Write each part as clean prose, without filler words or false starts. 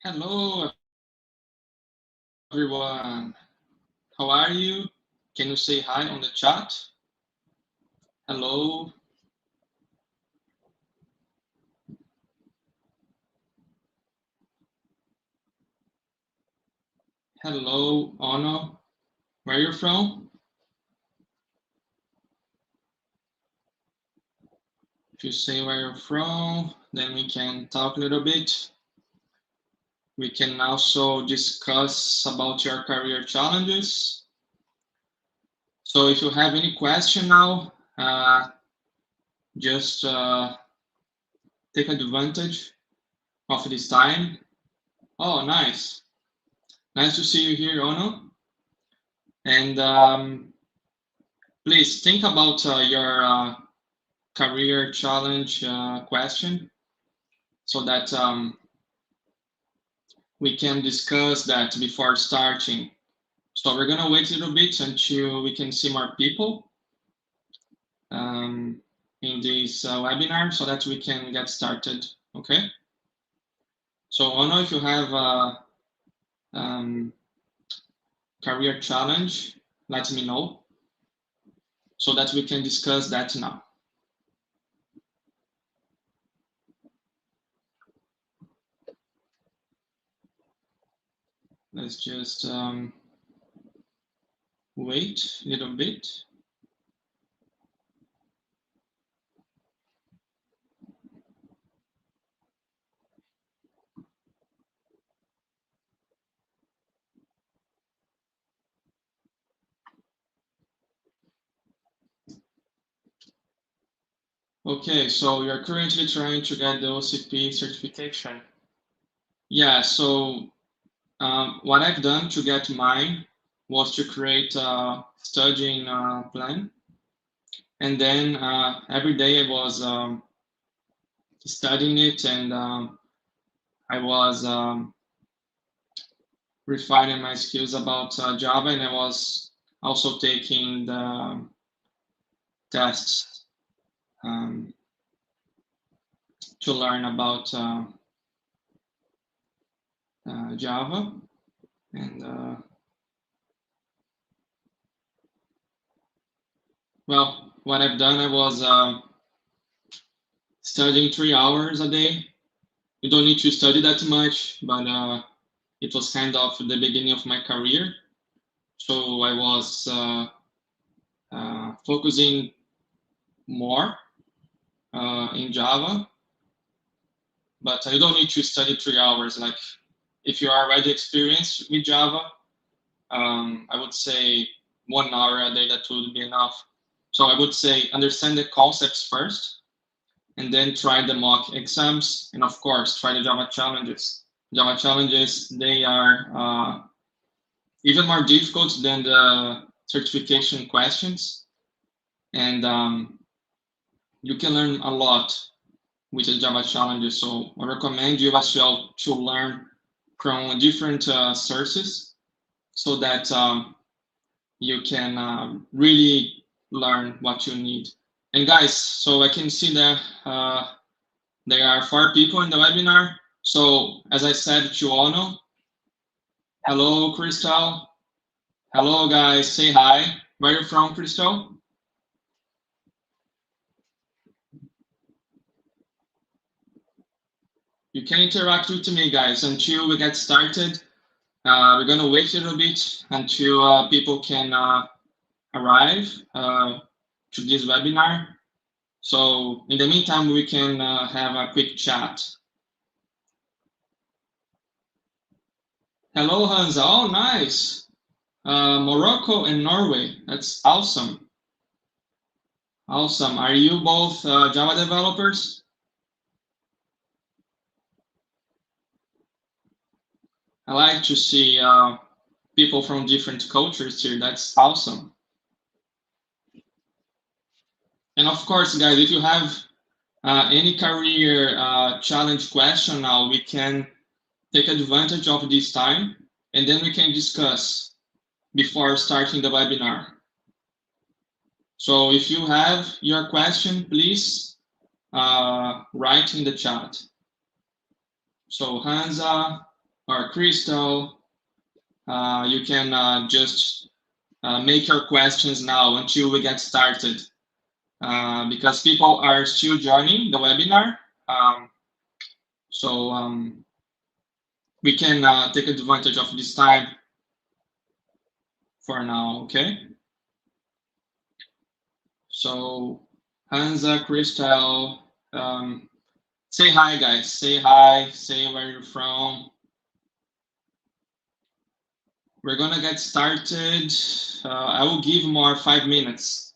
Hello, everyone. How are you? Can you say hi on the chat? Hello. Hello, Ono. Where are you from? If you say where you're from, then we can talk a little bit. We can also discuss about your career challenges. So if you have any question now, just take advantage of this time. Oh, nice. Nice to see you here, Ono. And please think about your career challenge question so that we can discuss that before starting. So we're gonna wait a little bit until we can see more people in this webinar so that we can get started, okay? So Ono, if you have a career challenge, let me know so that we can discuss that now. Let's just wait a little bit. Okay, so you're currently trying to get the OCP certification. Yeah, so what I've done to get mine was to create a studying plan. And then every day I was studying it, and I was refining my skills about Java, and I was also taking the tests to learn about Java. And well, what I've done, I was studying 3 hours a day. You don't need to study that much, but it was kind of the beginning of my career. So I was focusing more in Java, but you don't need to study 3 hours. Like if you are already experienced with Java, I would say 1 hour a day, that would be enough. So I would say understand the concepts first, and then try the mock exams, and of course, try the Java challenges. Java challenges, they are even more difficult than the certification questions. And you can learn a lot with the Java challenges. So I recommend you as well to learn from different sources so that you can really learn what you need. And guys, so I can see that there are 4 people in the webinar. So as I said to Ono, hello, Crystal. Hello, guys. Say hi. Where are you from, Crystal? You can interact with me, guys, until we get started. We're going to wait a little bit until people can arrive to this webinar. So in the meantime, we can have a quick chat. Hello, Hansa. Oh, nice. Morocco and Norway. That's awesome. Awesome. Are you both Java developers? I like to see people from different cultures here. That's awesome. And of course, guys, if you have any career challenge question now, we can take advantage of this time, and then we can discuss before starting the webinar. So if you have your question, please write in the chat. So Hansa, or Crystal, you can just make your questions now until we get started, because people are still joining the webinar. So we can take advantage of this time for now, okay? So Hansa, Crystal, say hi, guys. Say hi, say where you're from. We're gonna get started. I will give more 5 minutes.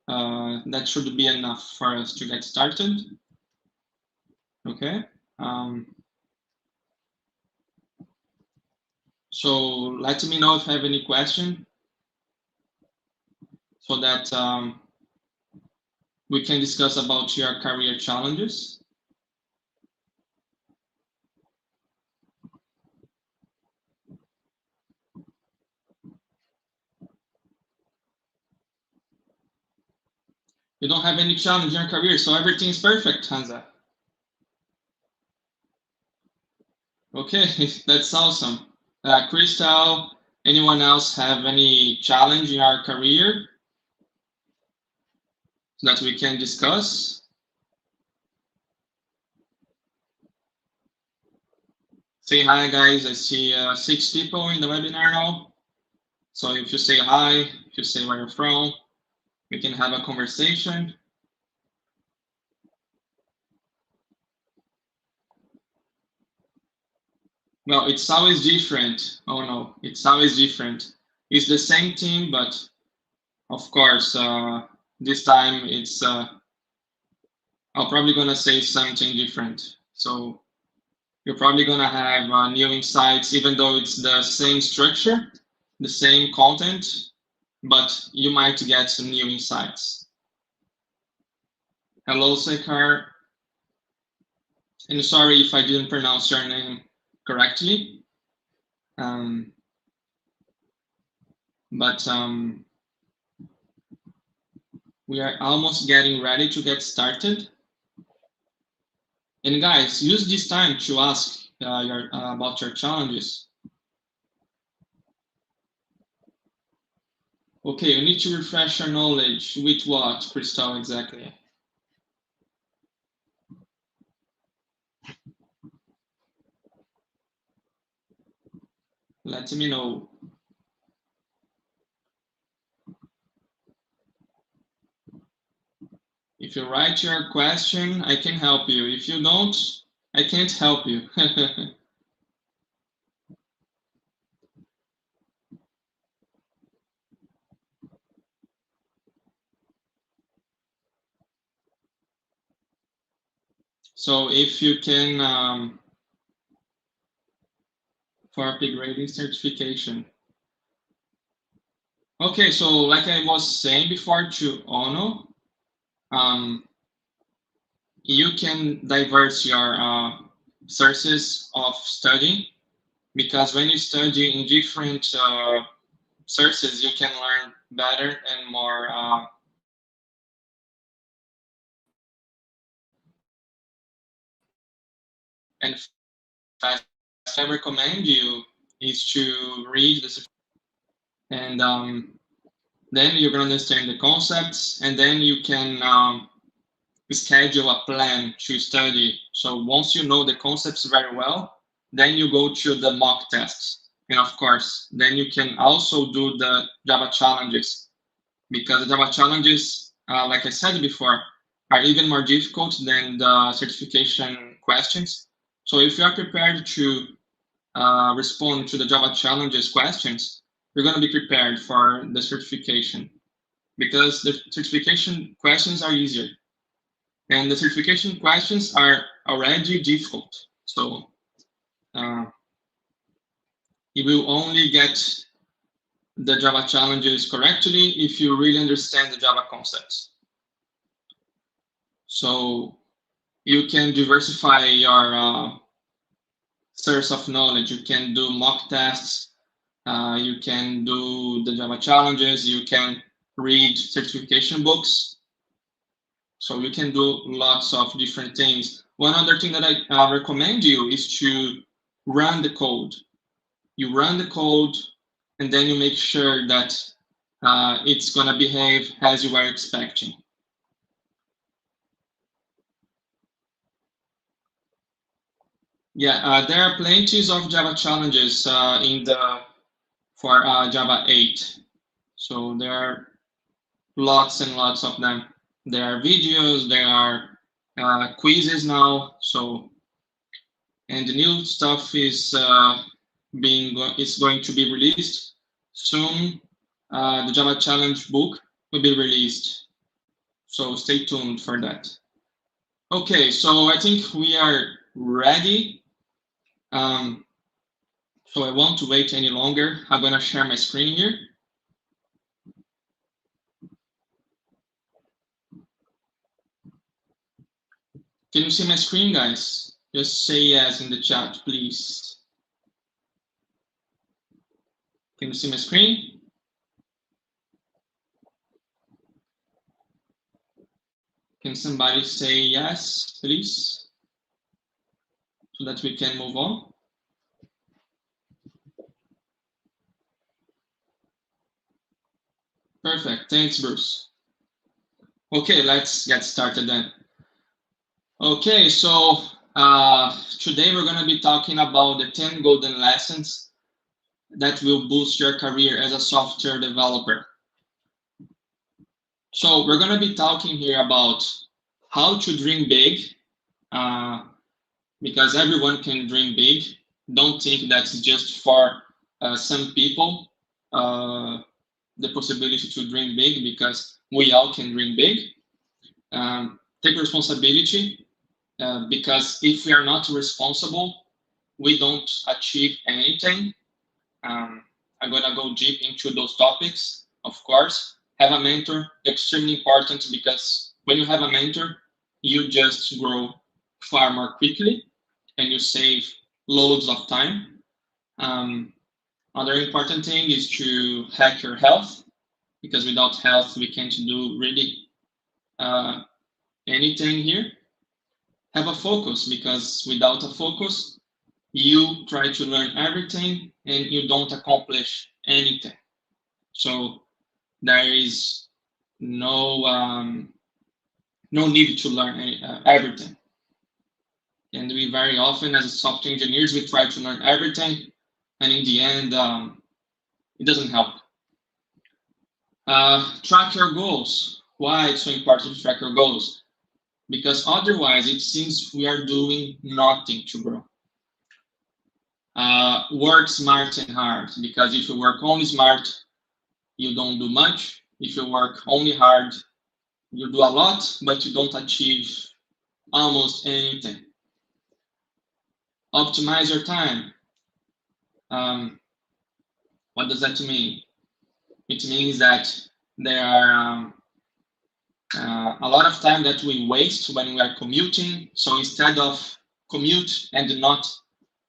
That should be enough for us to get started. Okay. So let me know if you have any question, so that we can discuss about your career challenges. You don't have any challenge in your career, so everything is perfect, Hansa. Okay, that's awesome. Crystal, anyone else have any challenge in our career that we can discuss? Say hi, guys. I see 6 people in the webinar now. So if you say hi, if you say where you're from, we can have a conversation. Well, it's always different. Oh no, it's always different. It's the same team, but of course, this time it's I'm probably gonna say something different. So you're probably gonna have new insights, even though it's the same structure, the same content, but you might get some new insights. Hello, Sekar. And sorry if I didn't pronounce your name correctly. But we are almost getting ready to get started. And guys, use this time to ask about your challenges. Okay, you need to refresh your knowledge with what, Crystal, exactly? Let me know. If you write your question, I can help you. If you don't, I can't help you. So if you can, for upgrading certification. Okay, so like I was saying before to Ono, you can diverse your sources of study, because when you study in different sources, you can learn better and more and fast. I recommend you is to read the, and then you're gonna understand the concepts, and then you can schedule a plan to study. So once you know the concepts very well, then you go to the mock tests. And of course, then you can also do the Java challenges, because the Java challenges, like I said before, are even more difficult than the certification questions. So if you are prepared to respond to the Java challenges questions, you're going to be prepared for the certification, because the certification questions are easier. And the certification questions are already difficult. So you will only get the Java challenges correctly if you really understand the Java concepts. So you can diversify your source of knowledge. You can do mock tests. You can do the Java challenges. You can read certification books. So you can do lots of different things. One other thing that I recommend you is to run the code. You run the code, and then you make sure that it's going to behave as you are expecting. Yeah, there are plenty of Java challenges for Java 8. So there are lots and lots of them. There are videos, there are quizzes now. So, and the new stuff is going to be released soon. The Java Challenge book will be released. So stay tuned for that. Okay, so I think we are ready. So I won't wait any longer. I'm gonna share my screen here. Can you see my screen, guys? Just say yes in the chat, please. Can you see my screen? Can somebody say yes, please? So that we can move on. Perfect, thanks, Bruce. Okay, let's get started then. Okay, so today we're gonna be talking about the 10 golden lessons that will boost your career as a software developer. So we're gonna be talking here about how to dream big, because everyone can dream big. Don't think that's just for some people, the possibility to dream big, because we all can dream big. Take responsibility, because if we are not responsible, we don't achieve anything. I'm gonna go deep into those topics, of course. Have a mentor, extremely important, because when you have a mentor, you just grow far more quickly and you save loads of time. Another important thing is to hack your health, because without health, we can't do really anything here. Have a focus, because without a focus, you try to learn everything and you don't accomplish anything. So there is no need to learn everything. And we very often, as software engineers, we try to learn everything, and in the end, it doesn't help. Track your goals. Why it's so important to track your goals? Because otherwise, it seems we are doing nothing to grow. Work smart and hard, because if you work only smart, you don't do much. If you work only hard, you do a lot, but you don't achieve almost anything. Optimize your time. What does that mean? It means that there are a lot of time that we waste when we are commuting. So instead of commute and not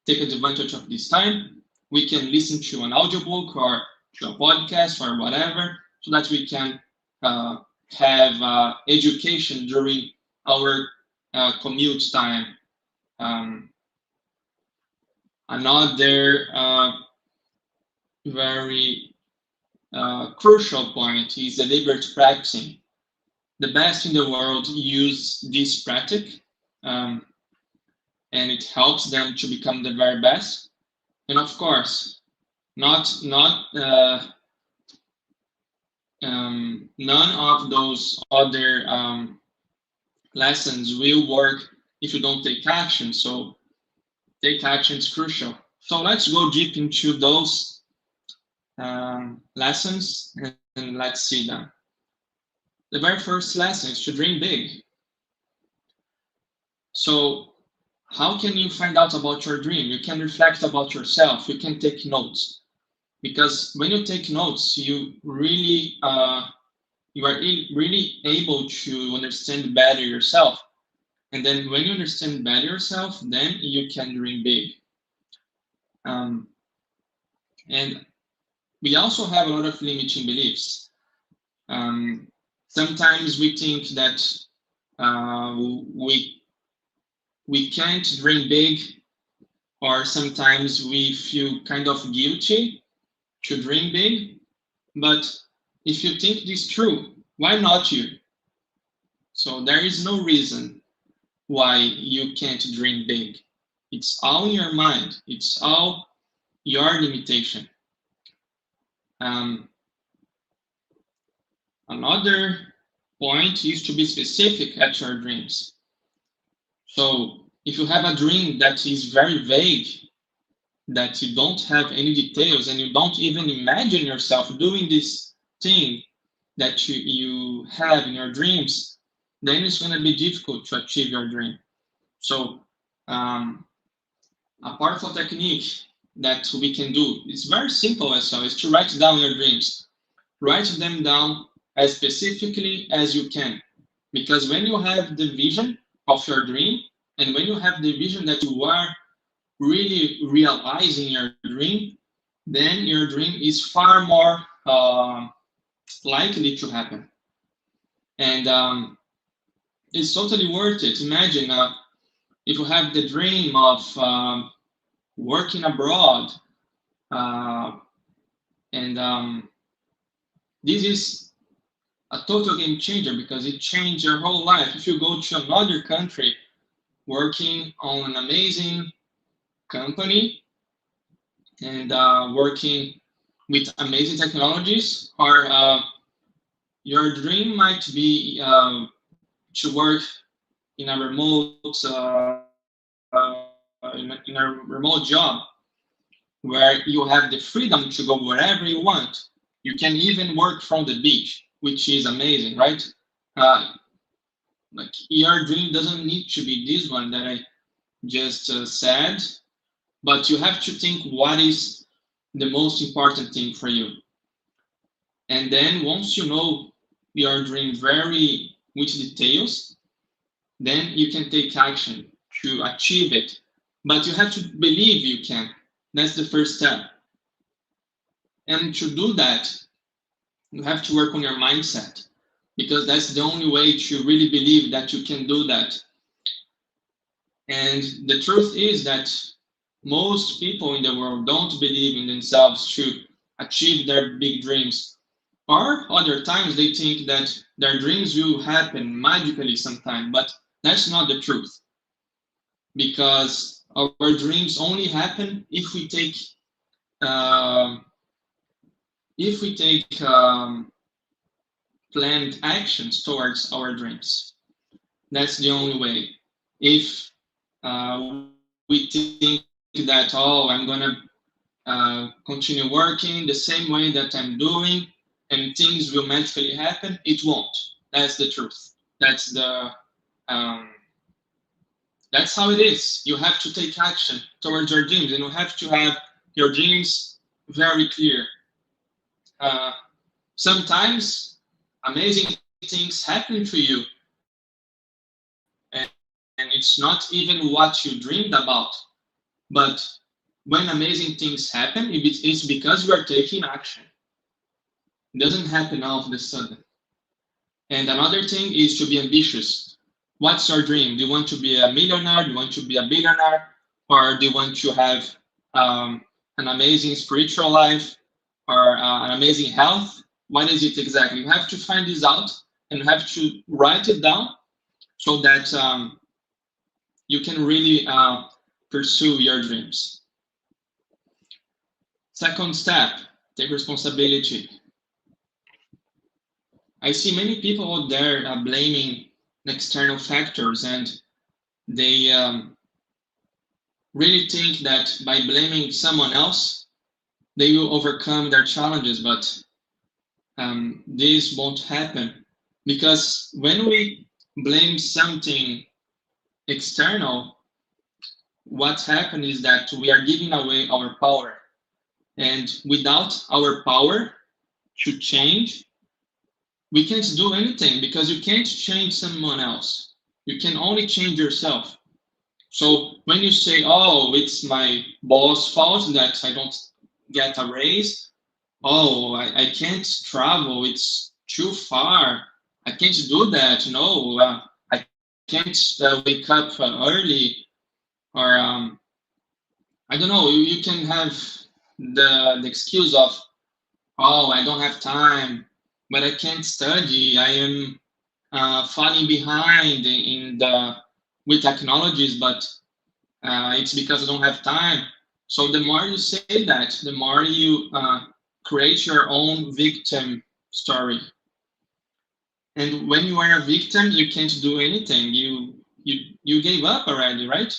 take advantage of this time, we can listen to an audiobook or to a podcast or whatever, so that we can have education during our commute time. Another very crucial point is deliberate practicing. The best in the world use this practice, and it helps them to become the very best. And of course, none of those other lessons will work if you don't take action. So take action is crucial. So let's go deep into those lessons and let's see them. The very first lesson is to dream big. So how can you find out about your dream? You can reflect about yourself. You can take notes, because when you take notes, you are really able to understand better yourself. And then when you understand better yourself, then you can dream big. And we also have a lot of limiting beliefs. Sometimes we think that we can't dream big, or sometimes we feel kind of guilty to dream big. But if you think this true, why not you? So there is no reason why you can't dream big. It's all in your mind. It's all your limitation. Another point is to be specific at your dreams. So if you have a dream that is very vague, that you don't have any details and you don't even imagine yourself doing this thing that you have in your dreams, then it's going to be difficult to achieve your dream. So a powerful technique that we can do is very simple as well, is to write down your dreams. Write them down as specifically as you can. Because when you have the vision of your dream, and when you have the vision that you are really realizing your dream, then your dream is far more likely to happen. And it's totally worth it. Imagine if you have the dream of working abroad, and this is a total game changer because it changed your whole life. If you go to another country working on an amazing company and working with amazing technologies, or your dream might be to work in a remote in a remote job where you have the freedom to go wherever you want. You can even work from the beach, which is amazing, right? Like your dream doesn't need to be this one that I just said, but you have to think what is the most important thing for you. And then once you know your dream very with details, then you can take action to achieve it. But you have to believe you can. That's the first step. And to do that, you have to work on your mindset, because that's the only way to really believe that you can do that. And the truth is that most people in the world don't believe in themselves to achieve their big dreams. Or other times they think that their dreams will happen magically sometime, but that's not the truth. Because our dreams only happen if we take planned actions towards our dreams. That's the only way. If we think that, oh, I'm gonna continue working the same way that I'm doing, and things will magically happen, it won't. That's the truth. That's how it is. You have to take action towards your dreams, and you have to have your dreams very clear. Sometimes amazing things happen to you, and it's not even what you dreamed about. But when amazing things happen, it's because you are taking action. It doesn't happen all of a sudden. And another thing is to be ambitious. What's your dream? Do you want to be a millionaire? Do you want to be a billionaire? Or do you want to have an amazing spiritual life, or an amazing health? What is it exactly? You have to find this out, and you have to write it down so that you can really pursue your dreams. Second step, take responsibility. I see many people out there blaming external factors, and they really think that by blaming someone else, they will overcome their challenges, but this won't happen, because when we blame something external, what happens is that we are giving away our power. And without our power to change, we can't do anything, because you can't change someone else. You can only change yourself. So when you say, oh, it's my boss' fault that I don't get a raise, oh, I can't travel, it's too far, I can't do that, no, I can't wake up early, or I don't know, you can have the excuse of, oh, I don't have time, but I can't study. I am falling behind with technologies, but it's because I don't have time. So the more you say that, the more you create your own victim story. And when you are a victim, you can't do anything. You gave up already, right?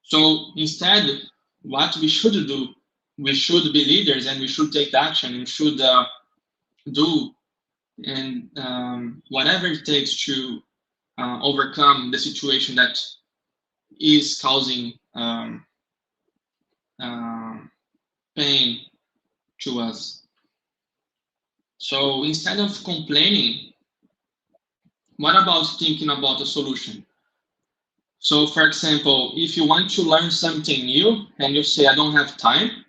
So instead, what we should do, we should be leaders and we should take action. We should do and whatever it takes to overcome the situation that is causing pain to us. So instead of complaining, what about thinking about a solution? So for example, if you want to learn something new and you say, I don't have time,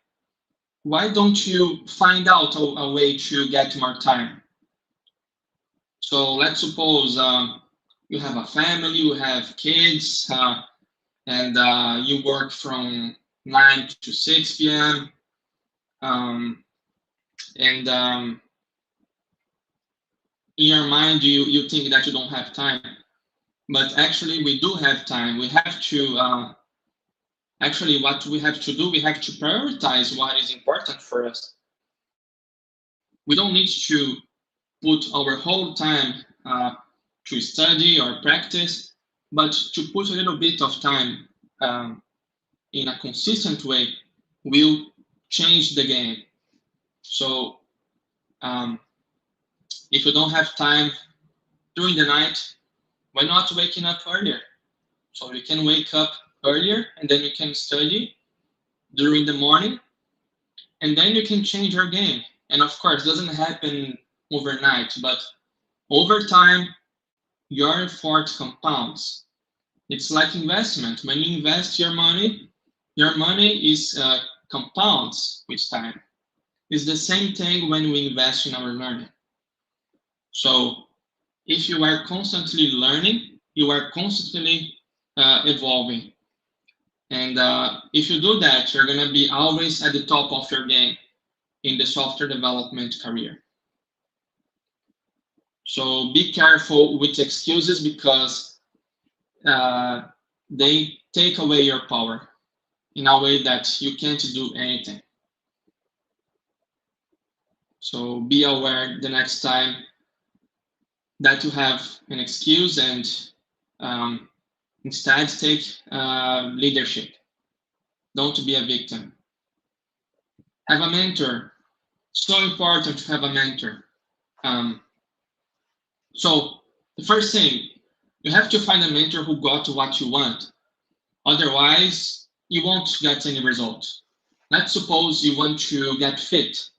why don't you find out a way to get more time? So let's suppose you have a family, you have kids, and you work from 9 to 6 p.m. And in your mind, you think that you don't have time. But actually, we do have time. We have to, actually, what we have to do, we have to prioritize what is important for us. We don't need to put our whole time to study or practice, but to put a little bit of time in a consistent way will change the game. So if you don't have time during the night, why not waking up earlier? So you can wake up earlier and then you can study during the morning and then you can change your game. And of course, it doesn't happen overnight, but over time, your effort compounds. It's like investment. When you invest your money is compounds with time. It's the same thing when we invest in our learning. So if you are constantly learning, you are constantly evolving. And if you do that, you're going to be always at the top of your game in the software development career. So be careful with excuses because they take away your power in a way that you can't do anything. So be aware the next time that you have an excuse and instead take leadership. Don't be a victim. Have a mentor. So important to have a mentor. So the first thing, you have to find a mentor who got what you want. Otherwise, you won't get any results. Let's suppose you want to get fit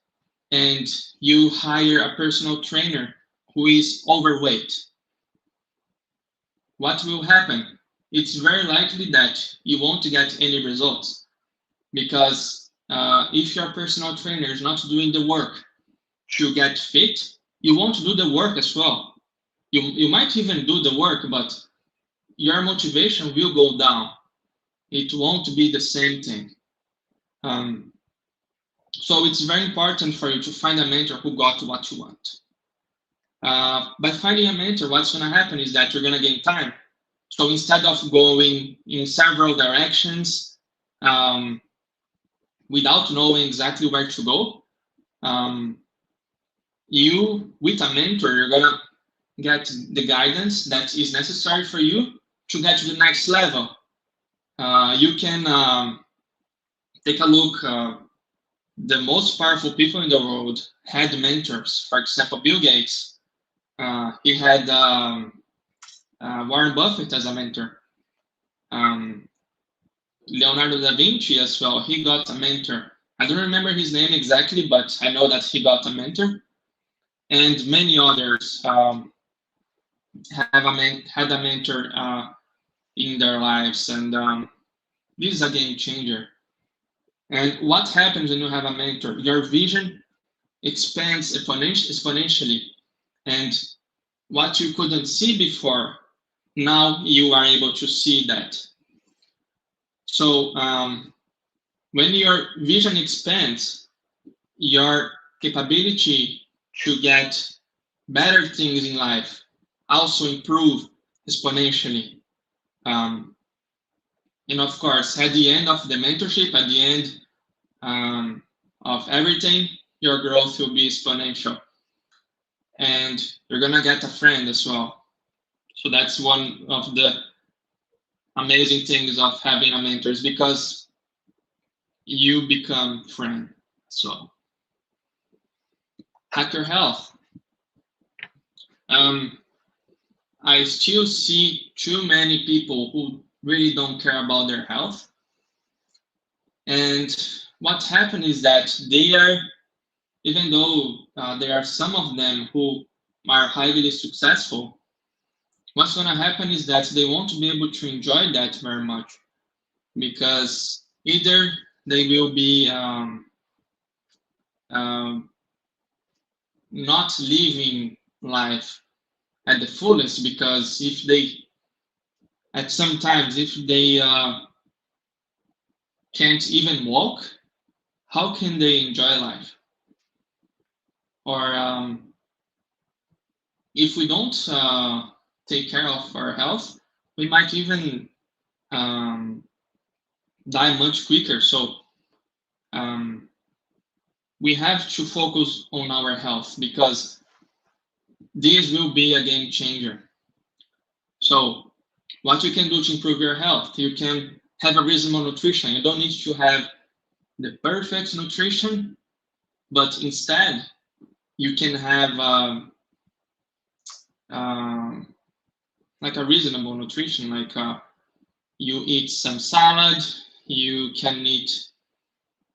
and you hire a personal trainer who is overweight. What will happen? It's very likely that you won't get any results because if your personal trainer is not doing the work to get fit, you won't do the work as well. You might even do the work, but your motivation will go down. It won't be the same thing. So it's very important for you to find a mentor who got what you want. By finding a mentor, what's going to happen is that you're going to gain time. So instead of going in several directions without knowing exactly where to go, you, with a mentor, you're going to get the guidance that is necessary for you to get to the next level. You can take a look. The most powerful people in the world had mentors. For example, Bill Gates. He had Warren Buffett as a mentor. Leonardo da Vinci as well. He got a mentor. I don't remember his name exactly, but I know that he got a mentor. And many others had a mentor in their lives, and this is a game changer. And what happens when you have a mentor? Your vision expands exponentially, and what you couldn't see before, now you are able to see that. So when your vision expands, your capability to get better things in life also improve exponentially. Um, and of course, at the end of the mentorship, at the end of everything, your growth will be exponential. And you're gonna get a friend as well. So that's one of the amazing things of having a mentor, is because you become friend. So hack your health. I still see too many people who really don't care about their health. And what happened is that they are, even though there are some of them who are highly successful, what's going to happen is that they won't be able to enjoy that very much, because either they will be not living life at the fullest, because if they, at sometimes, if they can't even walk, how can they enjoy life? Or if we don't take care of our health, we might even die much quicker. So we have to focus on our health, because this will be a game changer. So what you can do to improve your health? You can have a reasonable nutrition. You don't need to have the perfect nutrition, but instead you can have like a reasonable nutrition. Like you eat some salad, you can eat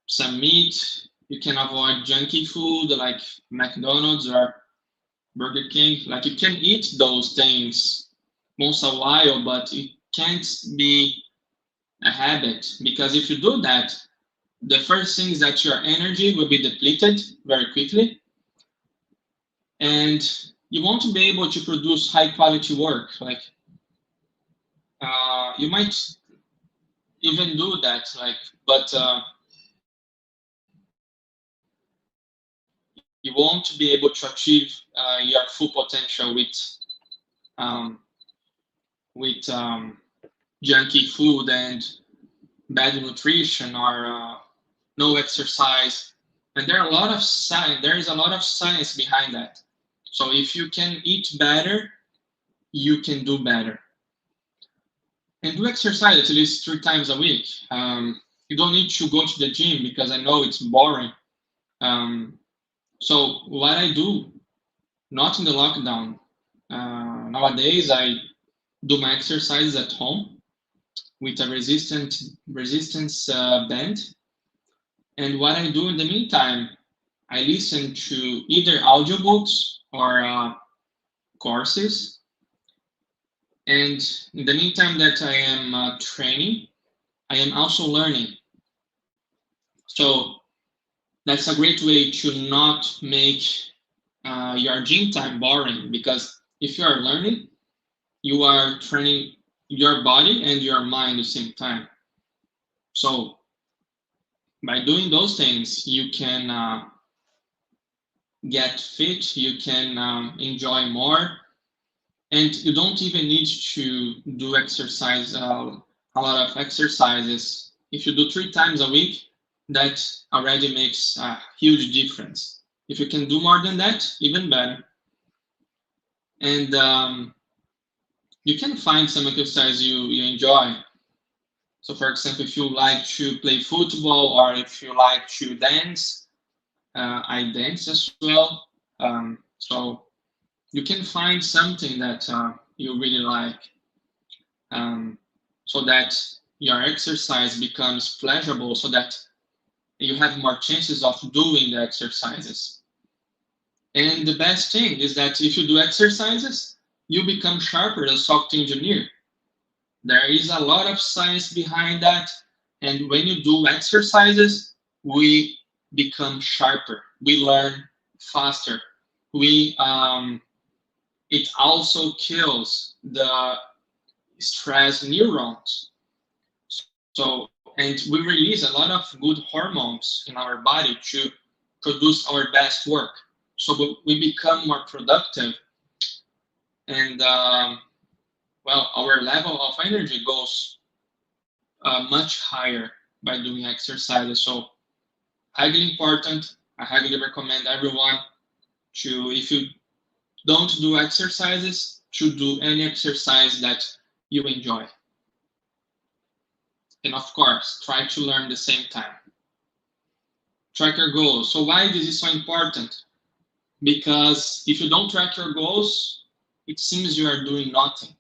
some meat, you can avoid junky food like McDonald's or Burger King. Like you can eat those things once a while, but it can't be a habit, because if you do that, the first thing is that your energy will be depleted very quickly, and you won't be able to produce high quality work. Like you might even do that, like, but you won't be able to achieve your full potential with junky food and bad nutrition, or no exercise. And there are a lot of science. There is a lot of science behind that. So if you can eat better, you can do better. And do exercise at least 3 times a week. You don't need to go to the gym, because I know it's boring. So what I do, not in the lockdown, nowadays I do my exercises at home with a resistance band. And what I do in the meantime, I listen to either audiobooks or courses. And in the meantime that I am training, I am also learning. So that's a great way to not make your gym time boring, because if you are learning, you are training your body and your mind at the same time. So by doing those things, you can get fit, you can enjoy more, and you don't even need to do exercise, a lot of exercises. If you do 3 times a week, that already makes a huge difference. If you can do more than that, even better. And you can find some exercise you enjoy. So for example, if you like to play football, or if you like to dance, I dance as well. So you can find something that you really like, so that your exercise becomes pleasurable, so that you have more chances of doing the exercises. And the best thing is that if you do exercises, you become sharper as a software engineer. There is a lot of science behind that. And when you do exercises, we become sharper. We learn faster. It also kills the stress neurons. So And we release a lot of good hormones in our body to produce our best work. So we become more productive, and well, our level of energy goes much higher by doing exercises. So highly important. I highly recommend everyone to, if you don't do exercises, to do any exercise that you enjoy. And of course, try to learn at the same time. Track your goals. So why this is so important? Because if you don't track your goals, it seems you are doing nothing.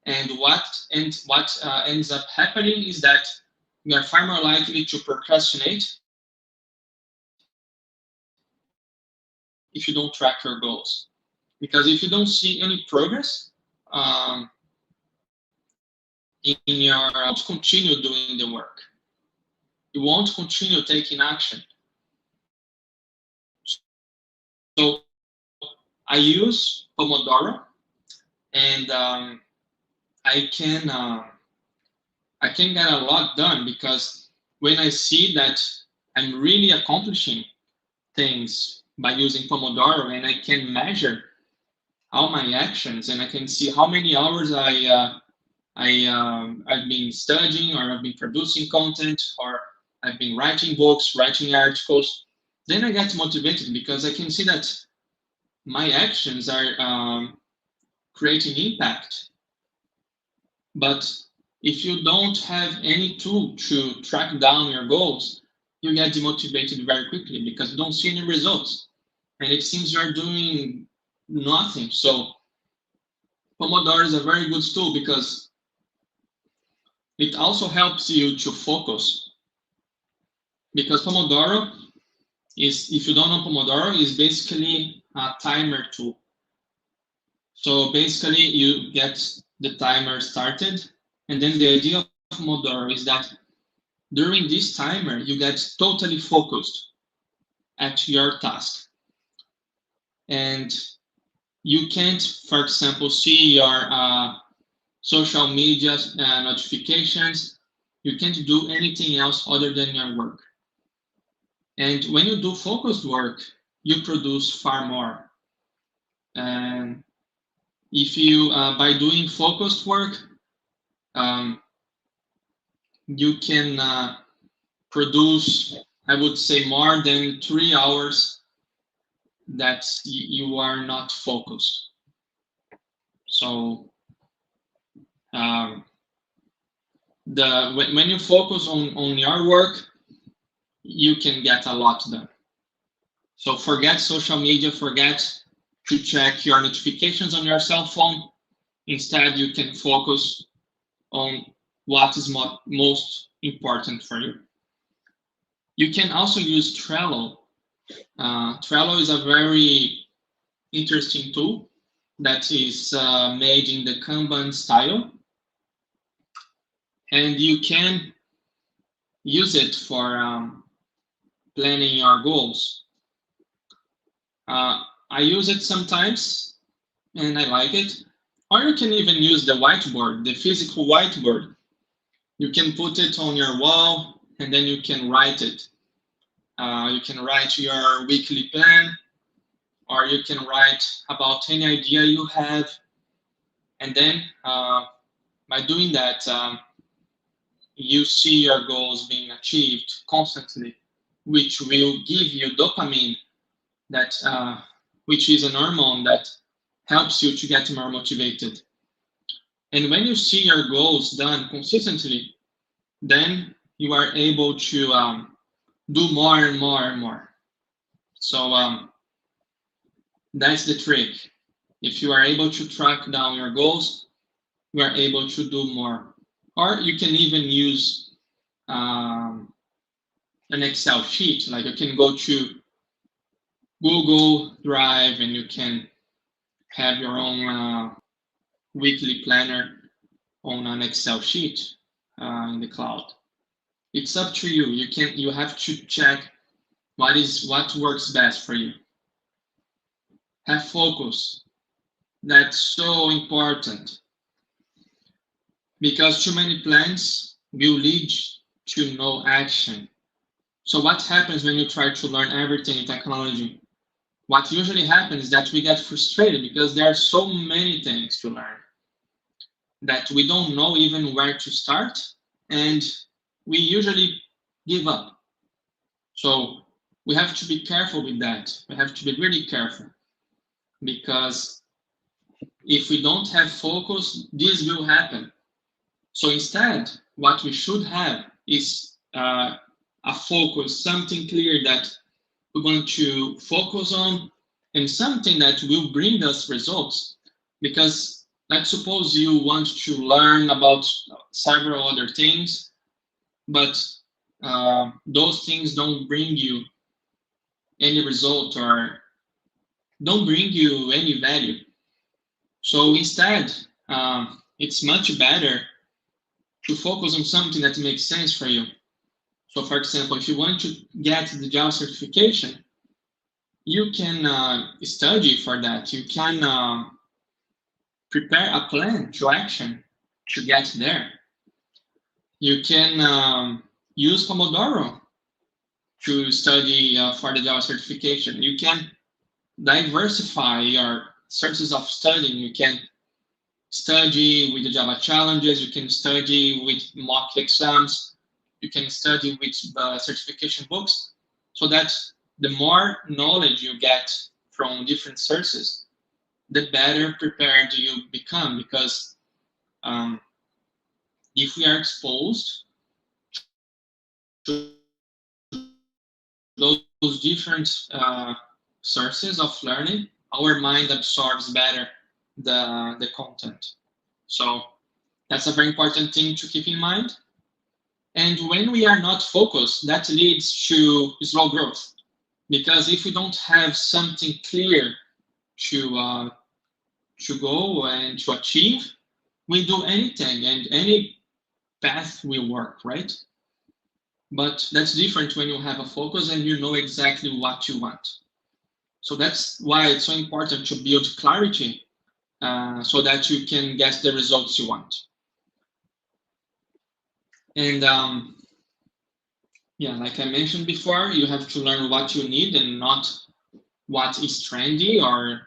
And what ends up happening is that you are far more likely to procrastinate if you don't track your goals. Because if you don't see any progress in your, you won't continue doing the work. You won't continue taking action. So I use Pomodoro, and I can get a lot done because when I see that I'm really accomplishing things by using Pomodoro, and I can measure all my actions, and I can see how many hours I've been studying, or I've been producing content, or I've been writing books, writing articles. Then I get motivated because I can see that my actions are creating impact. But if you don't have any tool to track down your goals, you get demotivated very quickly because you don't see any results. And it seems you're doing nothing. So Pomodoro is a very good tool because it also helps you to focus. Because Pomodoro is, if you don't know Pomodoro, is basically a timer tool. So basically you get the timer started, and then the idea of Pomodoro is that during this timer, you get totally focused at your task. And you can't, for example, see your social media notifications. You can't do anything else other than your work. And when you do focused work, you produce far more. And if you, by doing focused work, you can produce, I would say, more than 3 hours that you are not focused. So when you focus on your work, you can get a lot done. So forget social media, forget to check your notifications on your cell phone. Instead, you can focus on what is most important for you. You can also use Trello. Trello is a very interesting tool that is made in the Kanban style. And you can use it for planning your goals. I use it sometimes, and I like it. Or you can even use the whiteboard, the physical whiteboard. You can put it on your wall, and then you can write it. You can write your weekly plan, or you can write about any idea you have. And then by doing that, you see your goals being achieved constantly, which will give you dopamine, that which is an hormone that helps you to get more motivated. And when you see your goals done consistently, then you are able to do more and more and more. So that's the trick. If you are able to track down your goals, you are able to do more. Or you can even use an Excel sheet. Like you can go to Google Drive and you can have your own weekly planner on an Excel sheet in the cloud. It's up to you. You have to check what works best for you. Have focus. That's so important. Because too many plans will lead to no action. So what happens when you try to learn everything in technology? What usually happens is that we get frustrated because there are so many things to learn that we don't know even where to start, and we usually give up. So we have to be careful with that. We have to be really careful, because if we don't have focus, this will happen. So instead, what we should have is a focus, something clear that we want to focus on, and something that will bring us results. Because let's suppose you want to learn about several other things, but those things don't bring you any result or don't bring you any value. So instead, it's much better to focus on something that makes sense for you. So for example, if you want to get the Java certification, you can study for that. You can prepare a plan to action to get there. You can use Pomodoro to study for the Java certification. You can diversify your sources of studying. You can study with the Java challenges. You can study with mock exams. You can study with certification books, so that the more knowledge you get from different sources, the better prepared you become. Because if we are exposed to those different sources of learning, our mind absorbs better the content. So that's a very important thing to keep in mind. And when we are not focused, that leads to slow growth. Because if we don't have something clear to go and to achieve, we do anything and any path will work, right? But that's different when you have a focus and you know exactly what you want. So that's why it's so important to build clarity so that you can get the results you want. And yeah, like I mentioned before, you have to learn what you need and not what is trendy or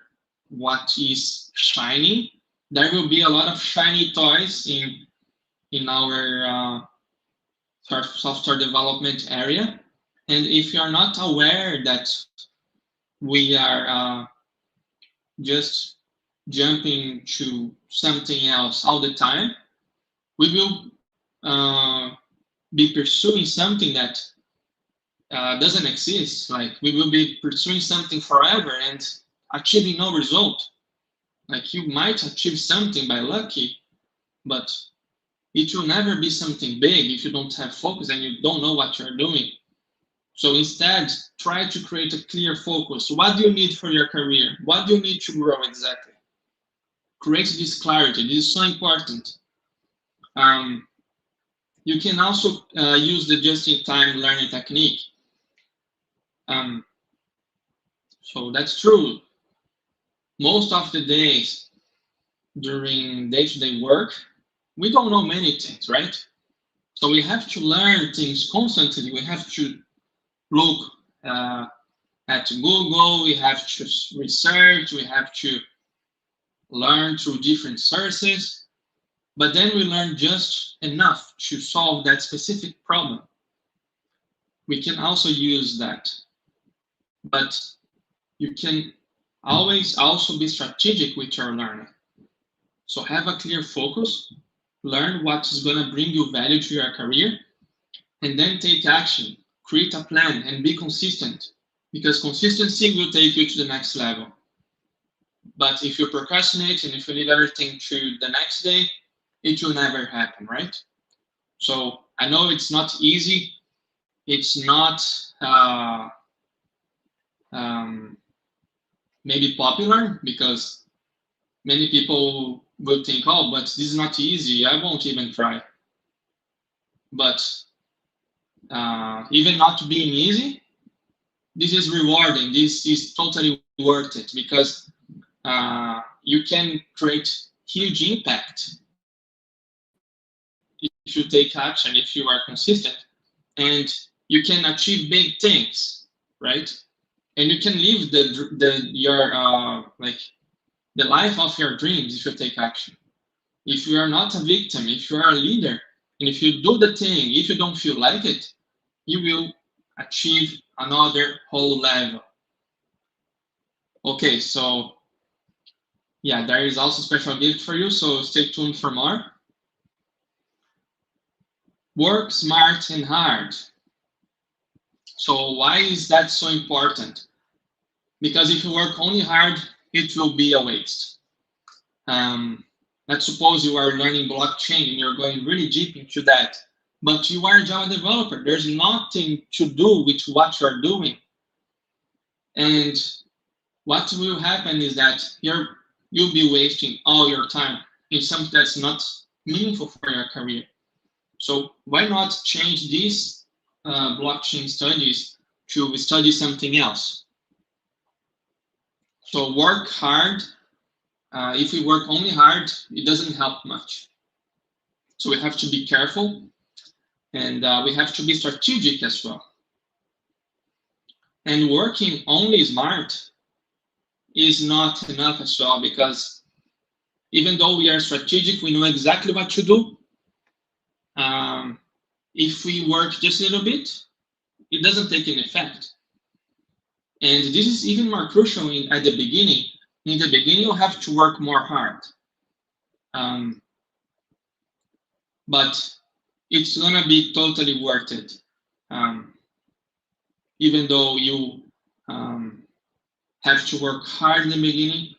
what is shiny. There will be a lot of shiny toys in our software development area. And if you're not aware that we are just jumping to something else all the time, we will be pursuing something that doesn't exist. Like we will be pursuing something forever and achieving no result. Like you might achieve something by lucky, but it will never be something big if you don't have focus and you don't know what you're doing. So instead, try to create a clear focus. What do you need for your career? What do you need to grow exactly? Create this clarity. This is so important. You can also use the just-in-time learning technique. So that's true. Most of the days during day-to-day work, we don't know many things, right? So we have to learn things constantly. We have to look at Google, we have to research, we have to learn through different sources, but then we learn just enough to solve that specific problem. We can also use that, but you can always also be strategic with your learning. So have a clear focus, learn what is going to bring you value to your career, and then take action, create a plan, and be consistent, because consistency will take you to the next level. But if you procrastinate and if you leave everything to the next day, it will never happen, right? So I know it's not easy. It's not maybe popular, because many people will think, oh, but this is not easy. I won't even try. But even not being easy, this is rewarding. This is totally worth it, because you can create huge impact if you if you take action, if you are consistent, and you can achieve big things, right? And you can live the life of your dreams if you take action. If you are not a victim, if you are a leader, and if you do the thing, if you don't feel like it, you will achieve another whole level. Okay, so yeah, there is also a special gift for you, so stay tuned for more. Work smart and hard. So why is that so important? Because if you work only hard, it will be a waste. Let's suppose you are learning blockchain and you're going really deep into that, but you are a Java developer. There's nothing to do with what you're doing. And what will happen is that you'll be wasting all your time in something that's not meaningful for your career. So why not change these blockchain studies to study something else? So work hard. If we work only hard, it doesn't help much. So we have to be careful, and we have to be strategic as well. And working only smart is not enough as well, because even though we are strategic, we know exactly what to do. If we work just a little bit, it doesn't take an effect. And this is even more crucial at the beginning. In the beginning, you have to work more hard. But it's gonna be totally worth it. Even though you have to work hard in the beginning,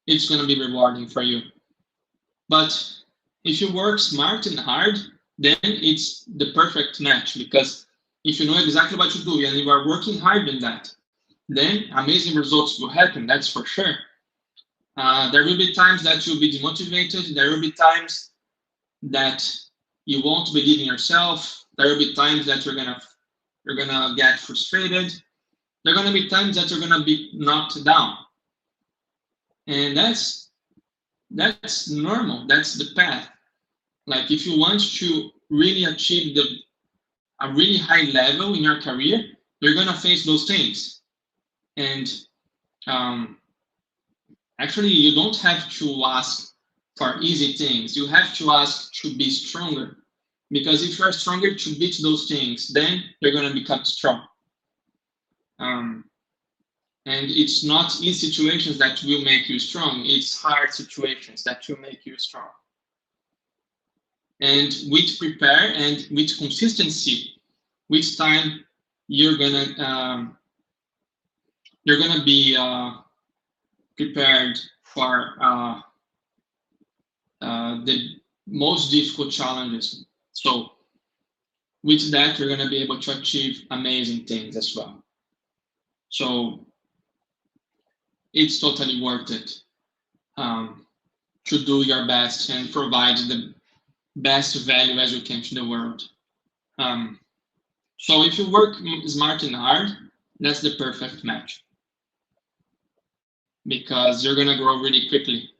it's gonna be rewarding for you. But if you work smart and hard, then it's the perfect match, because if you know exactly what to do and you are working hard in that, then amazing results will happen, that's for sure. There will be times that you'll be demotivated. There will be times that you won't believe in yourself. There will be times that you're gonna get frustrated. There are gonna be times that you're gonna be knocked down, and that's normal. That's the path. Like if you want to really achieve a really high level in your career, you're gonna face those things. And actually, you don't have to ask for easy things. You have to ask to be stronger. Because if you are stronger to beat those things, then you're going to become strong. And it's not easy situations that will make you strong. It's hard situations that will make you strong. And with prepare and with consistency, with time, you're gonna be prepared for the most difficult challenges. So with that, you're going to be able to achieve amazing things as well. So it's totally worth it to do your best and provide the best value as you can to the world. So if you work smart and hard, that's the perfect match, because you're going to grow really quickly.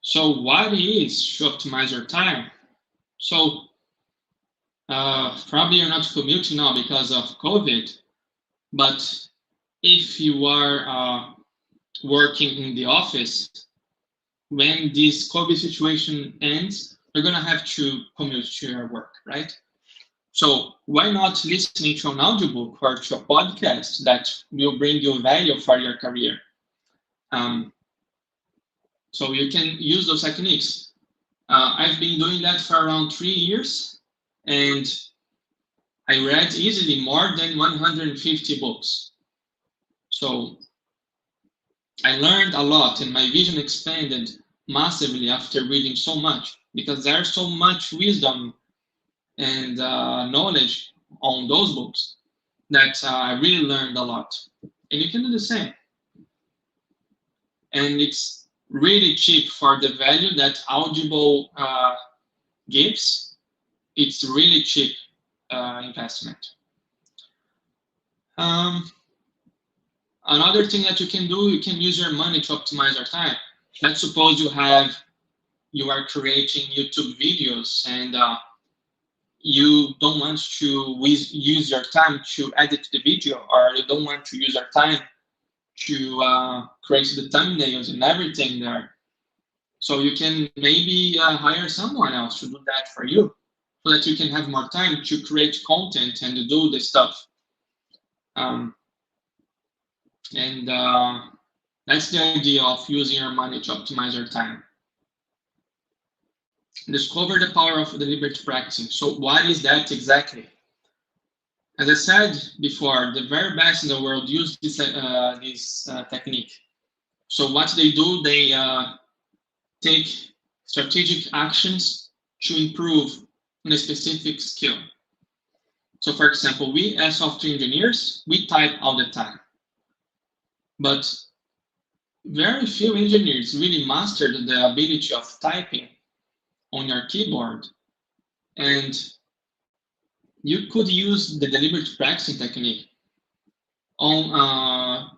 So what is to optimize your time? So probably you're not commuting now because of COVID, but if you are working in the office, when this COVID situation ends, you're gonna have to commute to your work, right? So why not listening to an audiobook or to a podcast that will bring you value for your career? So you can use those techniques. I've been doing that for around 3 years, and I read easily more than 150 books. So I learned a lot, and my vision expanded massively after reading so much, because there's so much wisdom and knowledge on those books that I really learned a lot. And you can do the same. And it's really cheap for the value that Audible gives. It's really cheap investment. Another thing that you can do, you can use your money to optimize your time. Let's suppose you have you are creating YouTube videos and you don't want to use your time to edit the video, or you don't want to use your time to create the thumbnails and everything there. So you can maybe hire someone else to do that for you, so that you can have more time to create content and do the stuff. And that's the idea of using your money to optimize your time. Discover the power of deliberate practicing. So what is that exactly? As I said before, the very best in the world use this technique. So what they do, they take strategic actions to improve in a specific skill. So for example, we as software engineers, we type all the time. But very few engineers really mastered the ability of typing on your keyboard. And you could use the deliberate practicing technique for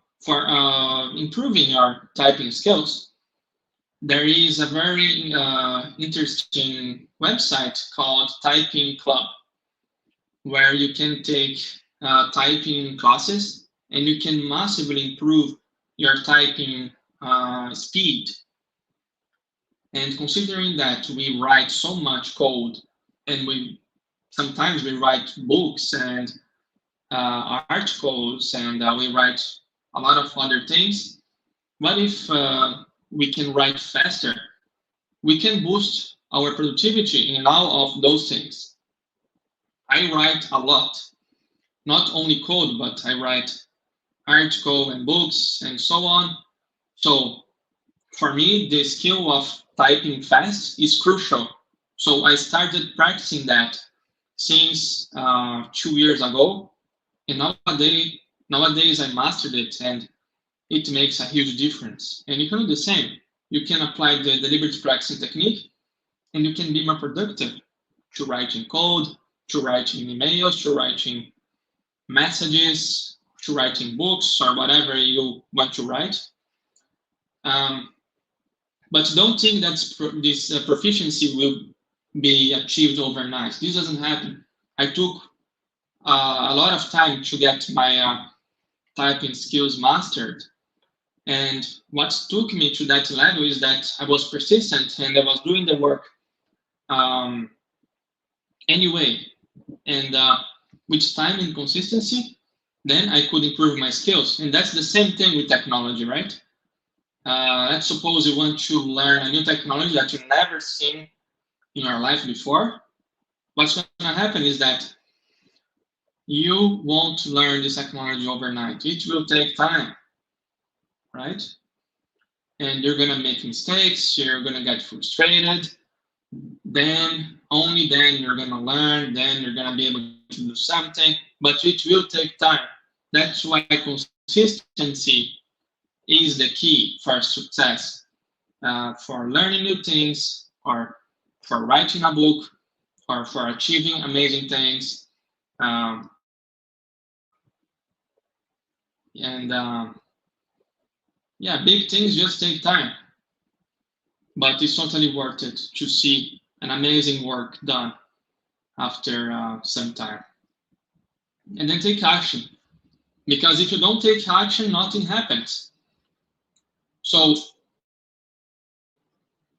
improving your typing skills. There is a very interesting website called Typing Club, where you can take typing classes and you can massively improve your typing speed. And considering that we write so much code, and sometimes we write books and articles, and we write a lot of other things, what if we can write faster? We can boost our productivity in all of those things. I write a lot, not only code, but I write articles and books and so on. So for me, the skill of typing fast is crucial. So I started practicing that since 2 years ago, and nowadays I mastered it, and it makes a huge difference. And you can do the same. You can apply the deliberate practicing technique, and you can be more productive to writing code, to writing emails, to writing messages, to writing books, or whatever you want to write. But don't think that this proficiency will be achieved overnight. This doesn't happen. I took a lot of time to get my typing skills mastered. And what took me to that level is that I was persistent and I was doing the work anyway. And with time and consistency, then I could improve my skills. And that's the same thing with technology, right? Let's suppose you want to learn a new technology that you've never seen in your life before. What's going to happen is that you won't learn this technology overnight. It will take time, right? And you're going to make mistakes. You're going to get frustrated. Then, only then, you're going to learn. Then you're going to be able to do something. But it will take time. That's why consistency is the key for success, for learning new things, or for writing a book, or for achieving amazing things. Yeah, big things just take time, but it's totally worth it to see an amazing work done after some time. And then take action, because if you don't take action, nothing happens. So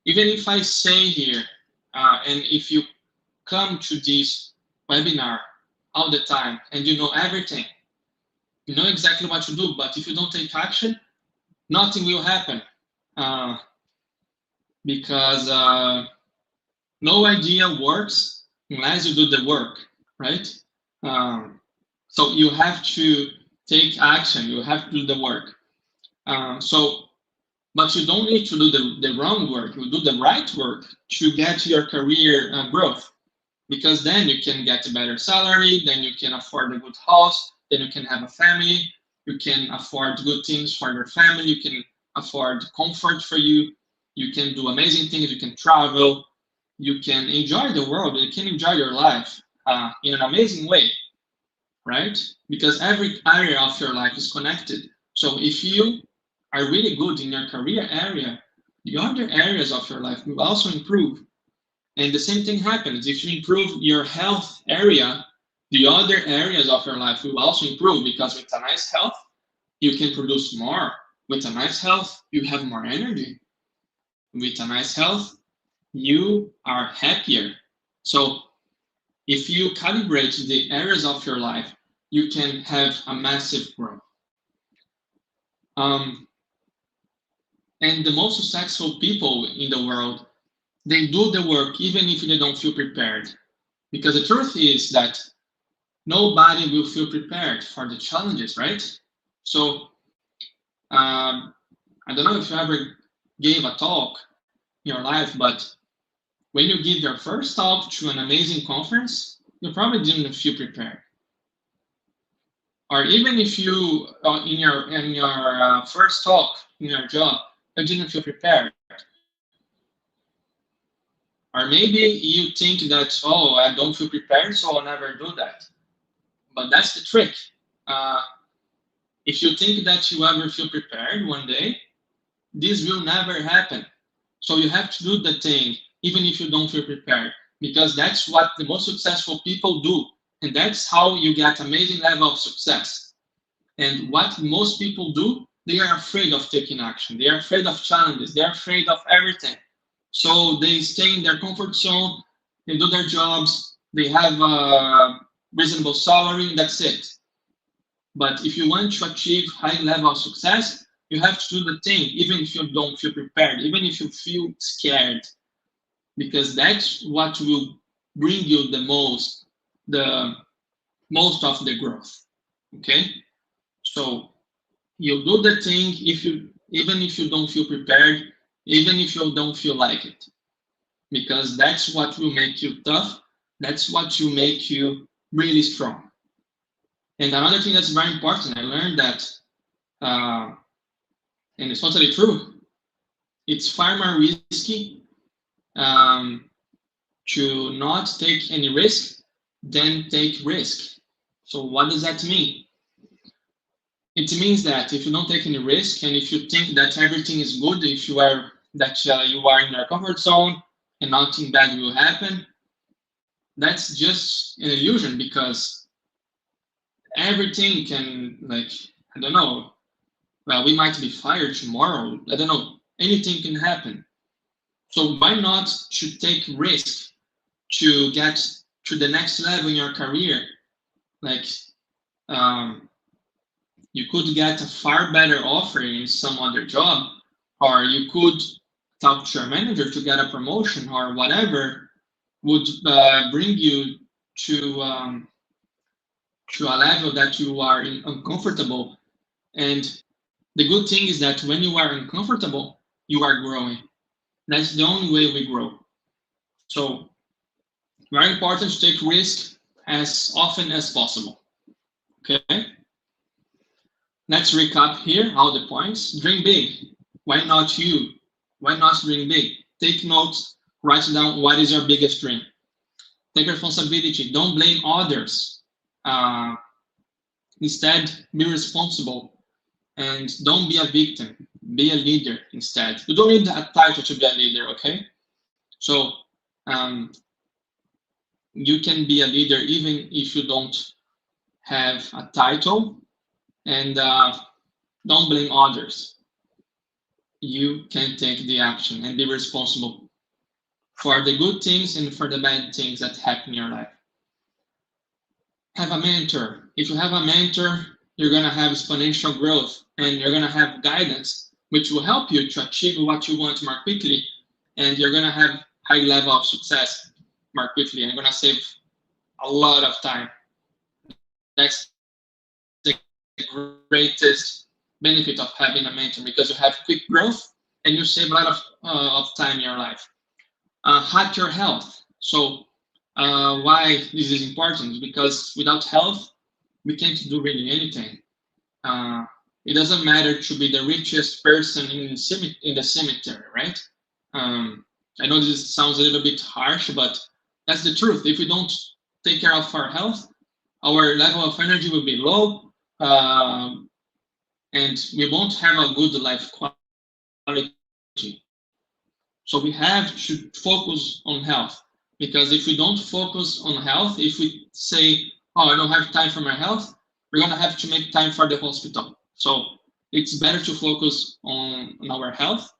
even if I say here, and if you come to this webinar all the time and you know everything, you know exactly what to do, but if you don't take action, nothing will happen, because no idea works unless you do the work, right? So you have to take action, you have to do the work. But you don't need to do the wrong work, you do the right work to get your career growth, because then you can get a better salary, then you can afford a good house, then you can have a family, you can afford good things for your family, you can afford comfort for you, you can do amazing things, you can travel, you can enjoy the world, you can enjoy your life in an amazing way, right? Because every area of your life is connected. So if you are really good in your career area, the other areas of your life will also improve. And the same thing happens. If you improve your health area, the other areas of your life will also improve, because with a nice health, you can produce more. With a nice health, you have more energy. With a nice health, you are happier. So if you calibrate the areas of your life, you can have a massive growth. And the most successful people in the world, they do the work even if they don't feel prepared. Because the truth is that nobody will feel prepared for the challenges, right? So I don't know if you ever gave a talk in your life, but when you give your first talk to an amazing conference, you probably didn't feel prepared. Or even if you, in your first talk in your job, you didn't feel prepared. Or maybe you think that, oh, I don't feel prepared, so I'll never do that. But that's the trick. If you think that you ever feel prepared one day, this will never happen. So you have to do the thing, even if you don't feel prepared, because that's what the most successful people do. And that's how you get amazing level of success. And what most people do, they are afraid of taking action. They are afraid of challenges. They're afraid of everything. So they stay in their comfort zone, they do their jobs, they have a reasonable salary, and that's it. But if you want to achieve high level of success, you have to do the thing, even if you don't feel prepared, even if you feel scared, because that's what will bring you the most of the growth. Okay, so you do the thing even if you don't feel prepared, even if you don't feel like it, because that's what will make you tough. That's what will make you really strong. And another thing that's very important, I learned that, and it's totally true, it's far more risky to not take any risk than take risk. So what does that mean? It means that if you don't take any risk, and if you think that everything is good, if you are in your comfort zone and nothing bad will happen, that's just an illusion, because everything can, like, I don't know, well, we might be fired tomorrow. I don't know, anything can happen. So why not to take risk to get to the next level in your career? Like, you could get a far better offer in some other job, or you could talk to your manager to get a promotion, or whatever would bring you to a level that you are uncomfortable. And the good thing is that when you are uncomfortable, you are growing. That's the only way we grow. So very important to take risk as often as possible. Okay. Let's recap here all the points. Dream big. Why not you? Why not dream big? Take notes. Write down what is your biggest dream. Take responsibility. Don't blame others. Instead, be responsible. And don't be a victim. Be a leader instead. You don't need a title to be a leader, okay? So you can be a leader even if you don't have a title. And don't blame others. You can take the action and be responsible for the good things and for the bad things that happen in your life. Have a mentor. If you have a mentor, you're going to have exponential growth, and you're going to have guidance, which will help you to achieve what you want more quickly, and you're going to have high level of success more quickly, and you're going to save a lot of time. That's the greatest benefit of having a mentor, because you have quick growth and you save a lot of time in your life. Hack your health. So why this is important? Because without health, we can't do really anything. It doesn't matter to be the richest person in the cemetery, right? I know this sounds a little bit harsh, but that's the truth. If we don't take care of our health, our level of energy will be low, and we won't have a good life quality. So we have to focus on health, because if we don't focus on health, if we say, oh, I don't have time for my health, we're going to have to make time for the hospital. So it's better to focus on our health,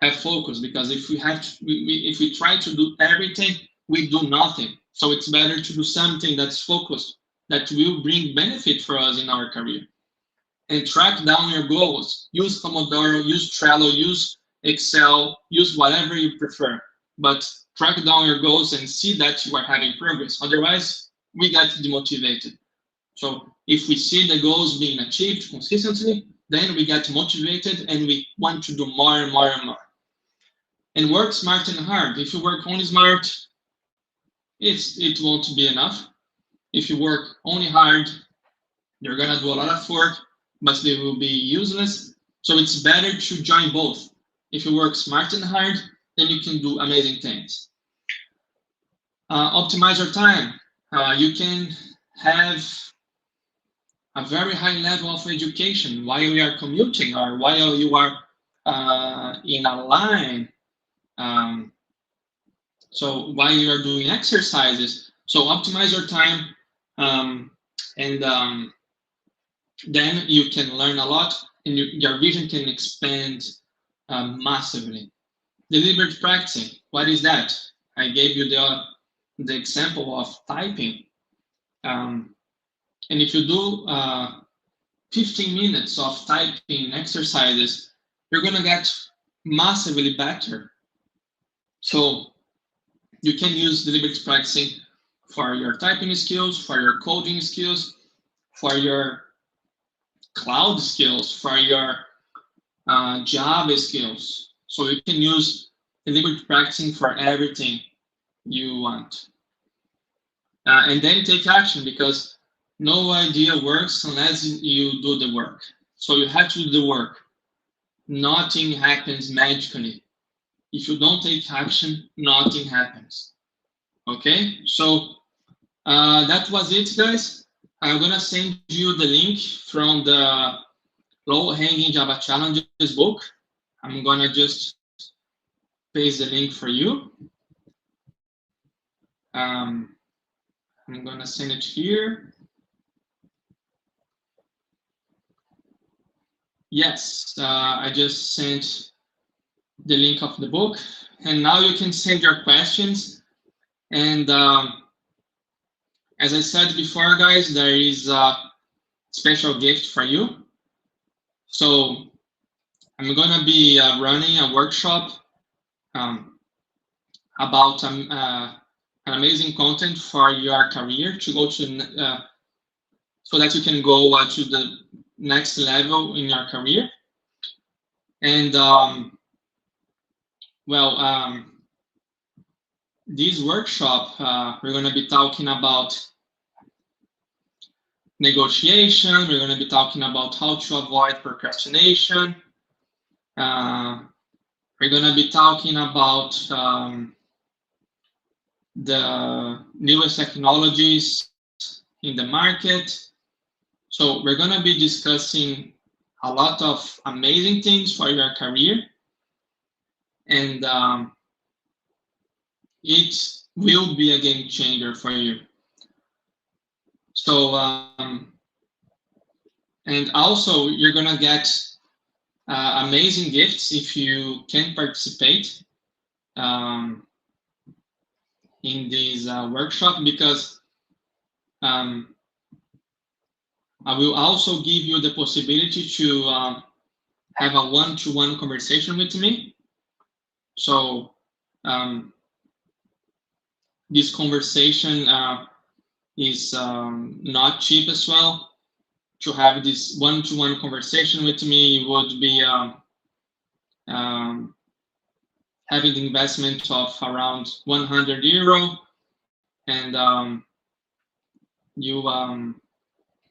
have focus, because if we have to, if we try to do everything, we do nothing. So it's better to do something that's focused, that will bring benefit for us in our career. And track down your goals. Use Pomodoro, use Trello, use Excel, use whatever you prefer. But track down your goals and see that you are having progress. Otherwise, we get demotivated. So if we see the goals being achieved consistently, then we get motivated and we want to do more and more and more. And work smart and hard. If you work only smart, it won't be enough. If you work only hard, you're gonna do a lot of work, but they will be useless. So it's better to join both. If you work smart and hard, then you can do amazing things. Optimize your time. You can have a very high level of education while you are commuting or while you are in a line. So while you are doing exercises, so optimize your time, and then you can learn a lot, and your vision can expand massively. Deliberate practicing, what is that? I gave you the example of typing. And if you do 15 minutes of typing exercises, you're gonna get massively better. So you can use deliberate practicing for your typing skills, for your coding skills, for your cloud skills, for your Java skills. So you can use deliberate practicing for everything you want. And then take action, because no idea works unless you do the work. So you have to do the work. Nothing happens magically. If you don't take action, nothing happens. Okay, so that was it, guys. I'm gonna send you the link from the Low-Hanging Java Challenges book. I'm gonna just paste the link for you. I'm gonna send it here. Yes, I just sent the link of the book, and now you can send your questions. And as I said before, guys, there is a special gift for you. So I'm gonna be running a workshop about an amazing content for your career to go to, so that you can go to the next level in your career. And this workshop, we're going to be talking about negotiation. We're going to be talking about how to avoid procrastination. We're going to be talking about the newest technologies in the market. So we're going to be discussing a lot of amazing things for your career. And it will be a game changer for you. So, and also you're gonna get amazing gifts if you can participate in this workshop, because I will also give you the possibility to have a one-to-one conversation with me. So this conversation is not cheap as well. To have this one-to-one conversation with me would be having the investment of around €100, and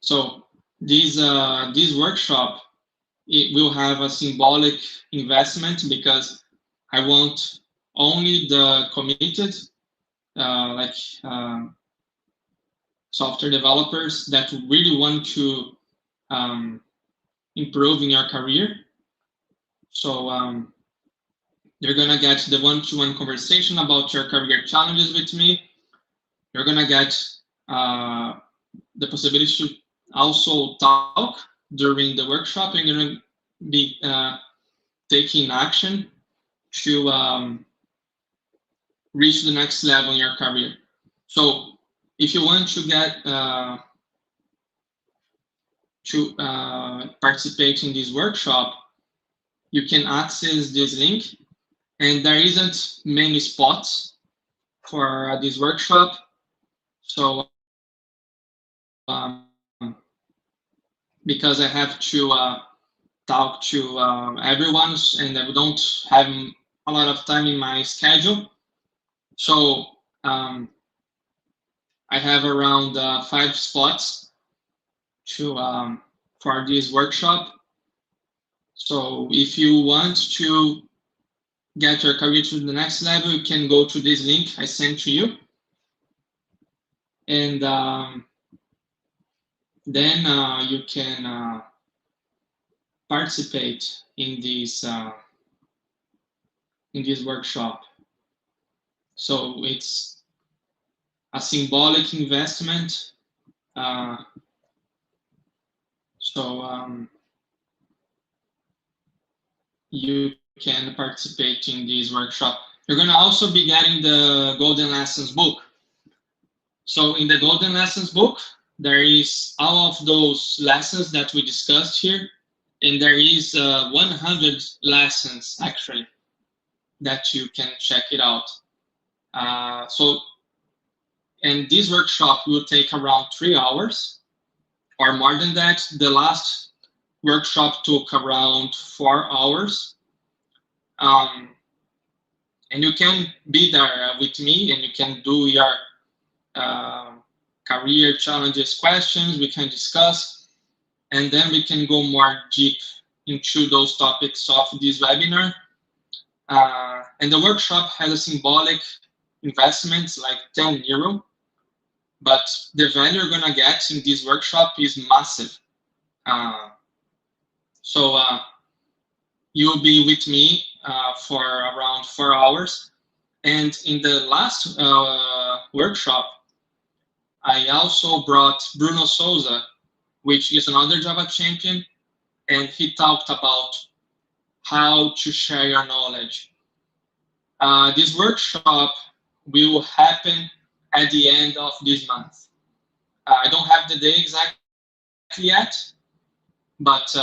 so this workshop, it will have a symbolic investment, because I want only the committed software developers that really want to improve in your career. So You're gonna get the one-to-one conversation about your career challenges with me. You're gonna get the possibility to also talk during the workshop. You're gonna be taking action to reach the next level in your career. So if you want to get participate in this workshop, you can access this link, and there isn't many spots for this workshop. So because I have to talk to everyone, and I don't have a lot of time in my schedule. So I have around 5 spots to for this workshop. So if you want to get your career to the next level, you can go to this link I sent to you. And then you can participate in this workshop. So it's a symbolic investment. You can participate in this workshop. You're going to also be getting the Golden Lessons book. So in the Golden Lessons book, there is all of those lessons that we discussed here, and there is 100 lessons actually that you can check it out. And this workshop will take around 3 hours or more than that. The last workshop took around 4 hours. And you can be there with me, and you can do your career challenges questions. We can discuss, and then we can go more deep into those topics of this webinar. And the workshop has a symbolic investment, like €10, but the value you're gonna get in this workshop is massive. So you'll be with me for around 4 hours. And in the last workshop, I also brought Bruno Souza, which is another Java champion, and he talked about how to share your knowledge. This workshop will happen at the end of this month. I don't have the day exactly yet, but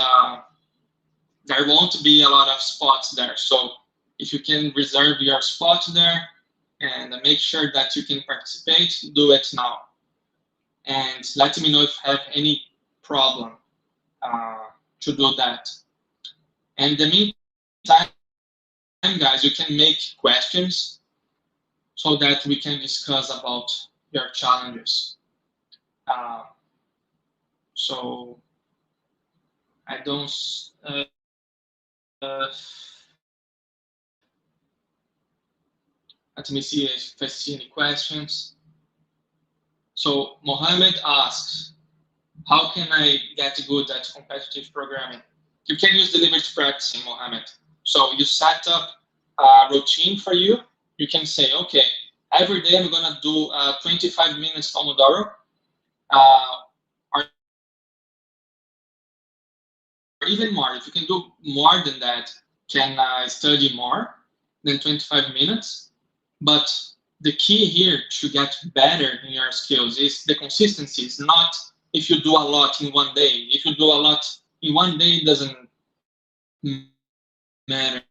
there won't be a lot of spots there. So if you can reserve your spot there and make sure that you can participate, do it now. And let me know if you have any problem to do that. And in the meantime, guys, you can make questions so that we can discuss about your challenges. So I don't let me see if I see any questions. So Mohammed asks, how can I get good at competitive programming? You can use deliberate practicing, Mohammed. So you set up a routine for you. You can say, okay, every day I'm gonna do 25 minutes Pomodoro, or even more. If you can do more than that, can study more than 25 minutes. But the key here to get better in your skills is the consistency. It's not if you do a lot in one day. If you do a lot in one day, it doesn't matter.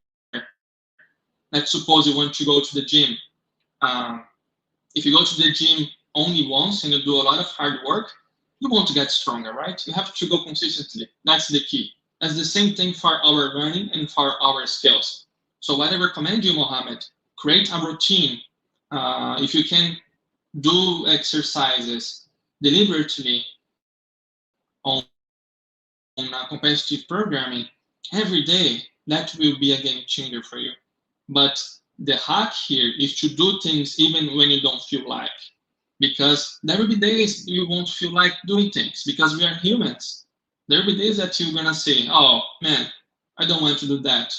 Let's suppose you want to go to the gym. If you go to the gym only once and you do a lot of hard work, you won't get stronger, right? You have to go consistently. That's the key. That's the same thing for our learning and for our skills. So what I recommend you, Mohammed, create a routine. If you can do exercises deliberately on competitive programming every day, that will be a game changer for you. But the hack here is to do things even when you don't feel like, because there will be days you won't feel like doing things because we are humans. There will be days that you're gonna say, oh man, I don't want to do that.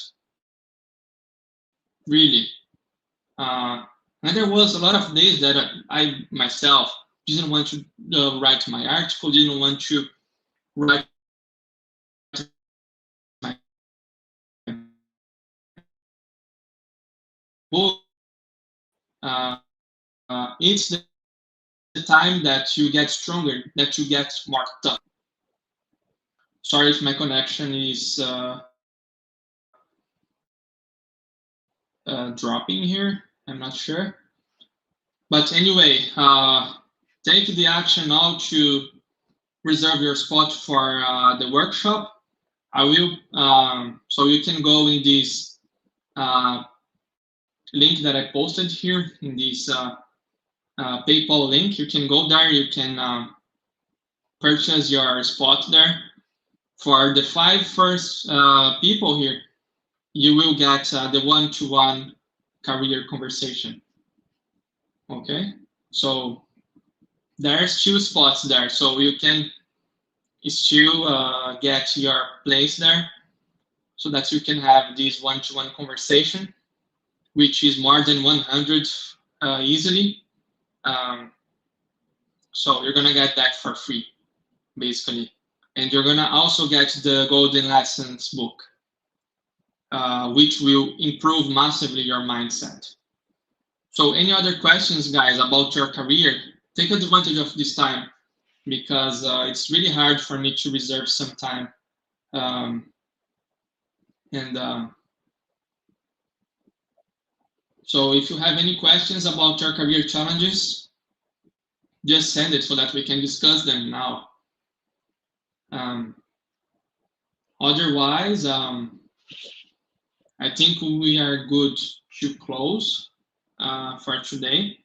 really. And there was a lot of days that I myself didn't want to write my article, didn't want to write my book. It's the time that you get stronger, that you get more tough. Sorry if my connection is dropping here. I'm not sure. But anyway, take the action now to reserve your spot for the workshop. I will, so you can go in this link that I posted here in this PayPal link. You can go there, you can purchase your spot there. For the 5 first people here, you will get the one-to-one career conversation. Okay, so there's 2 spots there, so you can still get your place there so that you can have this one-to-one conversation, which is more than 100 easily. So you're gonna get that for free, basically. And you're gonna also get the Golden Lessons book, which will improve massively your mindset. So any other questions, guys, about your career? Take advantage of this time, because it's really hard for me to reserve some time. So if you have any questions about your career challenges, just send it so that we can discuss them now. Otherwise, I think we are good to close for today.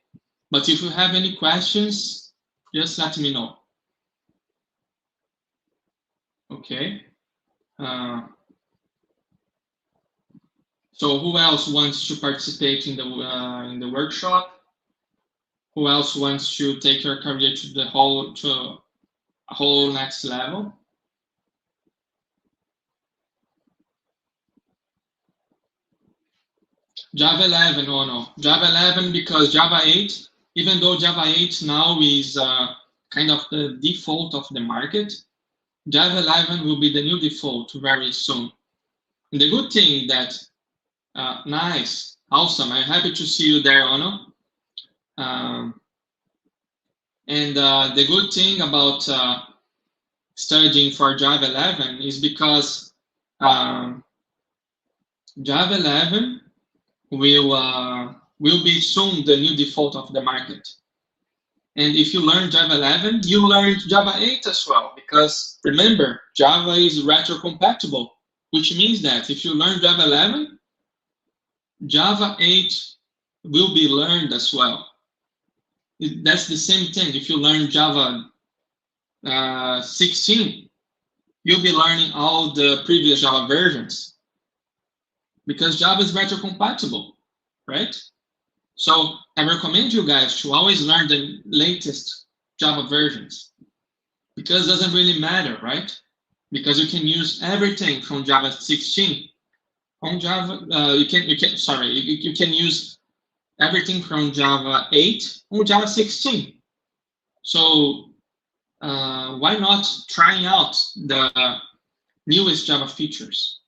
But if you have any questions, just let me know. Okay. So who else wants to participate in the workshop? Who else wants to take your career to a whole next level? Java 11, oh no. Java 11, because Java 8, even though Java 8 now is kind of the default of the market, Java 11 will be the new default very soon. And the good thing that, nice, awesome, I'm happy to see you there, Ono. And the good thing about studying for Java 11 is because Java 11 will be soon the new default of the market. And if you learn Java 11, you learn Java 8 as well, because remember, Java is retrocompatible, which means that if you learn Java 11, Java 8 will be learned as well. That's the same thing. If you learn Java 16, you'll be learning all the previous Java versions, because Java is retrocompatible, right? So I recommend you guys to always learn the latest Java versions, because it doesn't really matter, right? Because you can use everything from Java 16 on Java. You can use everything from Java 8 on Java 16. So why not trying out the newest Java features?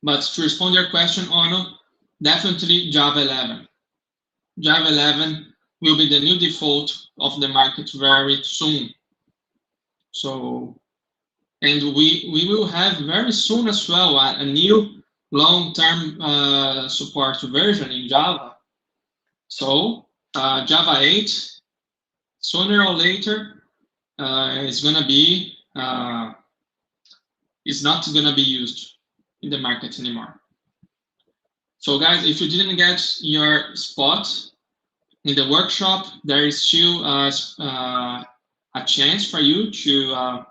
But to respond to your question, Ono, definitely Java 11. Java 11 will be the new default of the market very soon. So, and we will have very soon as well a new long-term support version in Java. So Java 8, sooner or later, is gonna be is not gonna be used in the market anymore. So guys, if you didn't get your spot in the workshop, there is still a chance for you to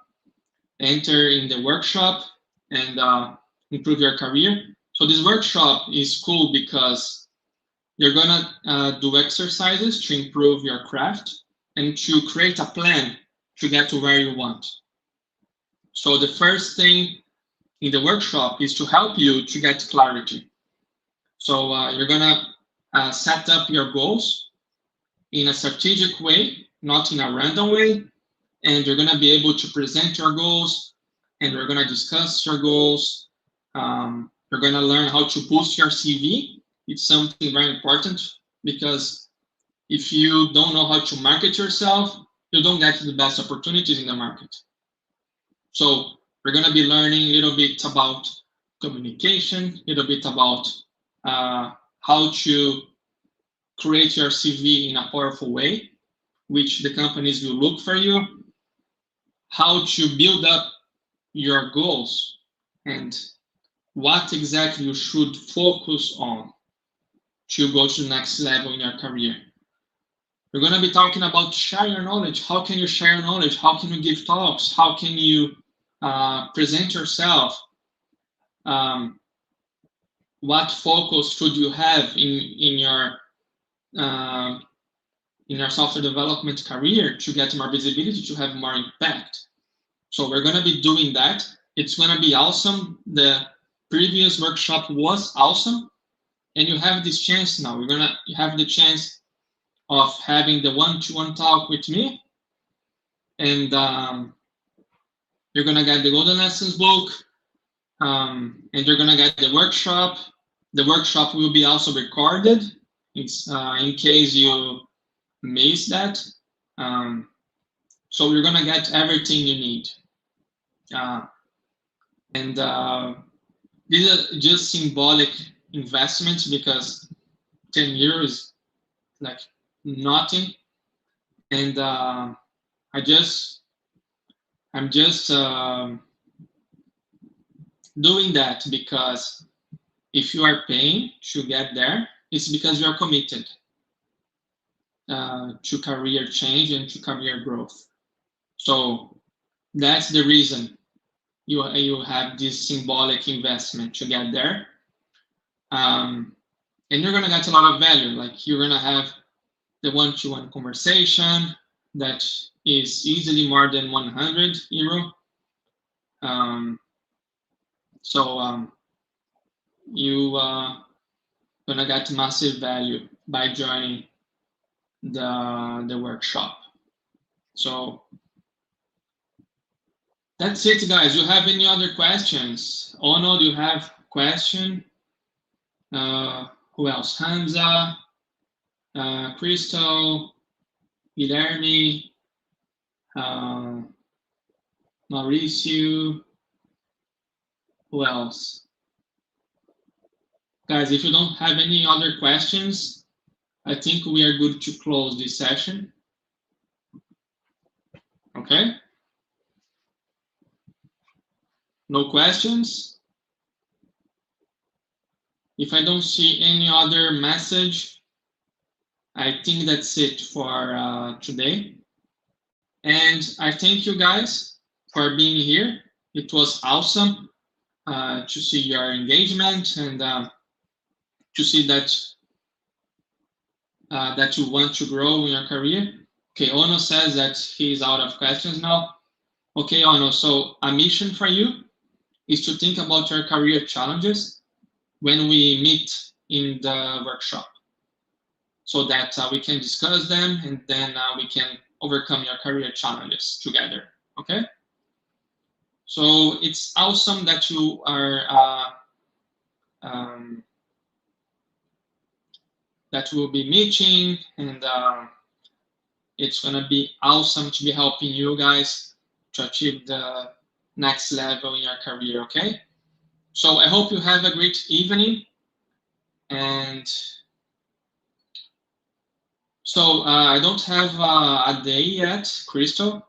enter in the workshop and improve your career. So this workshop is cool because you're gonna do exercises to improve your craft and to create a plan to get to where you want. So the first thing in the workshop is to help you to get clarity. So you're gonna set up your goals in a strategic way, not in a random way, and you're gonna be able to present your goals, and we're gonna discuss your goals. You're gonna learn how to boost your CV. It's something very important because if you don't know how to market yourself, you don't get the best opportunities in the market. So we're going to be learning a little bit about communication, a little bit about how to create your CV in a powerful way, which the companies will look for you, how to build up your goals, and what exactly you should focus on to go to the next level in your career. We're going to be talking about share your knowledge. How can you share your knowledge? How can you give talks? How can you present yourself? What focus should you have in your software development career to get more visibility, to have more impact? So we're going to be doing that. It's going to be awesome. The previous workshop was awesome, and you have this chance now. You have the chance of having the one-to-one talk with me, and you're gonna get the Golden Lessons book, and you're gonna get the workshop. The workshop will be also recorded. It's in case you miss that. So you're gonna get everything you need. And these are just symbolic investments because 10 years like nothing. And I'm just doing that because if you are paying to get there, it's because you are committed to career change and to career growth. So that's the reason you have this symbolic investment to get there. And you're gonna get a lot of value. Like you're gonna have the one-to-one conversation that is easily more than €100. You gonna get massive value by joining the workshop. So that's it, guys. You have any other questions? Ono, do you have question? Who else? Hamza, Crystal, Guilherme, Mauricio. Who else? Guys, if you don't have any other questions, I think we are good to close this session. Okay? No questions? If I don't see any other message, I think that's it for today. And I thank you guys for being here. It was awesome to see your engagement and to see that that you want to grow in your career. Okay, Ono says that he's out of questions now. Okay, Ono, so a mission for you is to think about your career challenges when we meet in the workshop so that we can discuss them and then we can overcome your career challenges together, okay? So it's awesome that you are that we'll be meeting, and it's gonna be awesome to be helping you guys to achieve the next level in your career, okay? So I hope you have a great evening. And so I don't have a day yet, Crystal.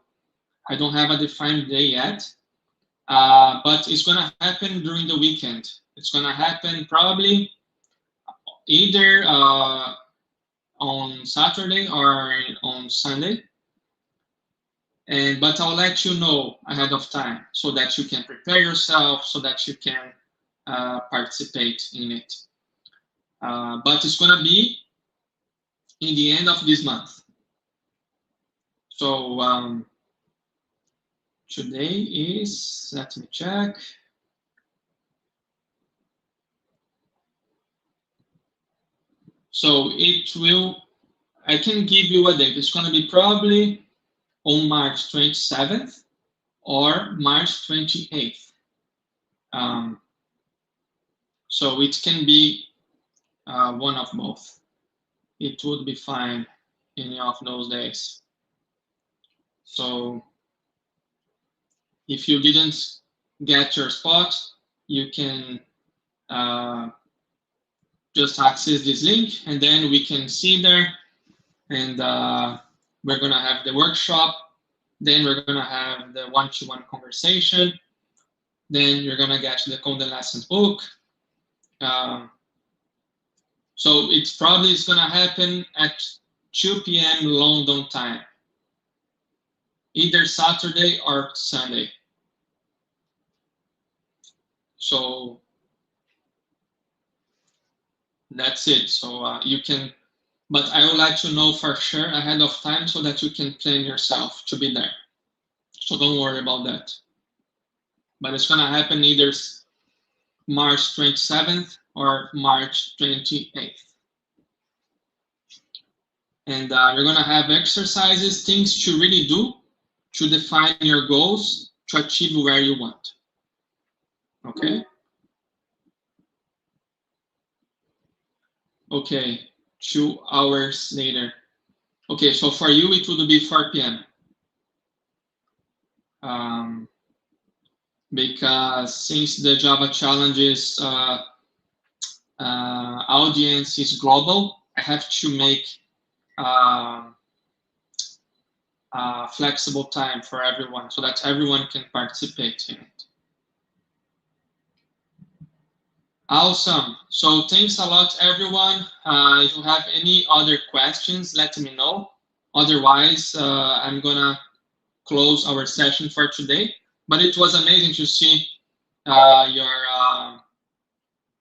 I don't have a defined day yet, but it's gonna happen during the weekend. It's gonna happen probably either on Saturday or on Sunday. But I'll let you know ahead of time so that you can prepare yourself, so that you can participate in it. But it's gonna be in the end of this month. So today is, let me check. So it will, I can give you a date. It's going to be probably on March 27th or March 28th. So it can be one of both. It would be fine any of those days. So if you didn't get your spot, you can just access this link, and then we can see there, and we're gonna have the workshop, then we're gonna have the one-to-one conversation, then you're gonna get the content lesson book. So it's probably gonna happen at 2 p.m. London time, either Saturday or Sunday. So that's it. So you can, but I would like to know for sure ahead of time so that you can plan yourself to be there. So don't worry about that. But it's gonna happen either March 27th or March 28th. And you're gonna have exercises, things to really do to define your goals to achieve where you want. Okay? Okay, 2 hours later. Okay, so for you it would be 4 p.m. Because since the Java Challenges audience is global, I have to make flexible time for everyone so that everyone can participate in it. Awesome. So thanks a lot, everyone. If you have any other questions, let me know. Otherwise, I'm gonna close our session for today. But it was amazing to see your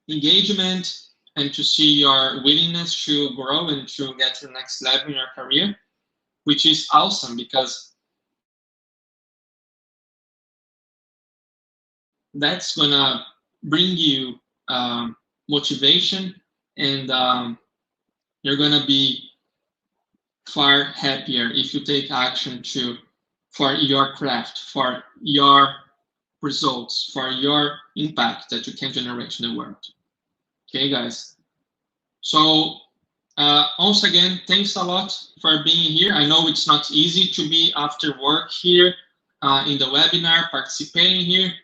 engagement and to see your willingness to grow and to get to the next level in your career, which is awesome because that's gonna bring you motivation, and you're gonna be far happier if you take action for your craft, for your results, for your impact that you can generate in the world. Okay, guys. So once again, thanks a lot for being here. I know it's not easy to be after work here in the webinar, participating here.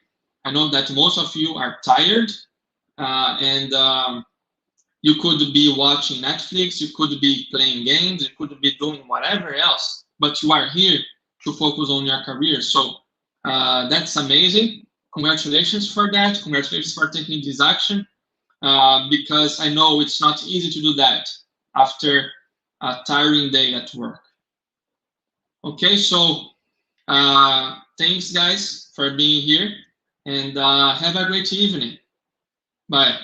I know that most of you are tired and you could be watching Netflix, you could be playing games, you could be doing whatever else, but you are here to focus on your career. So that's amazing. Congratulations for that. Congratulations for taking this action because I know it's not easy to do that after a tiring day at work. Okay, so thanks guys for being here and have a great evening. Bye.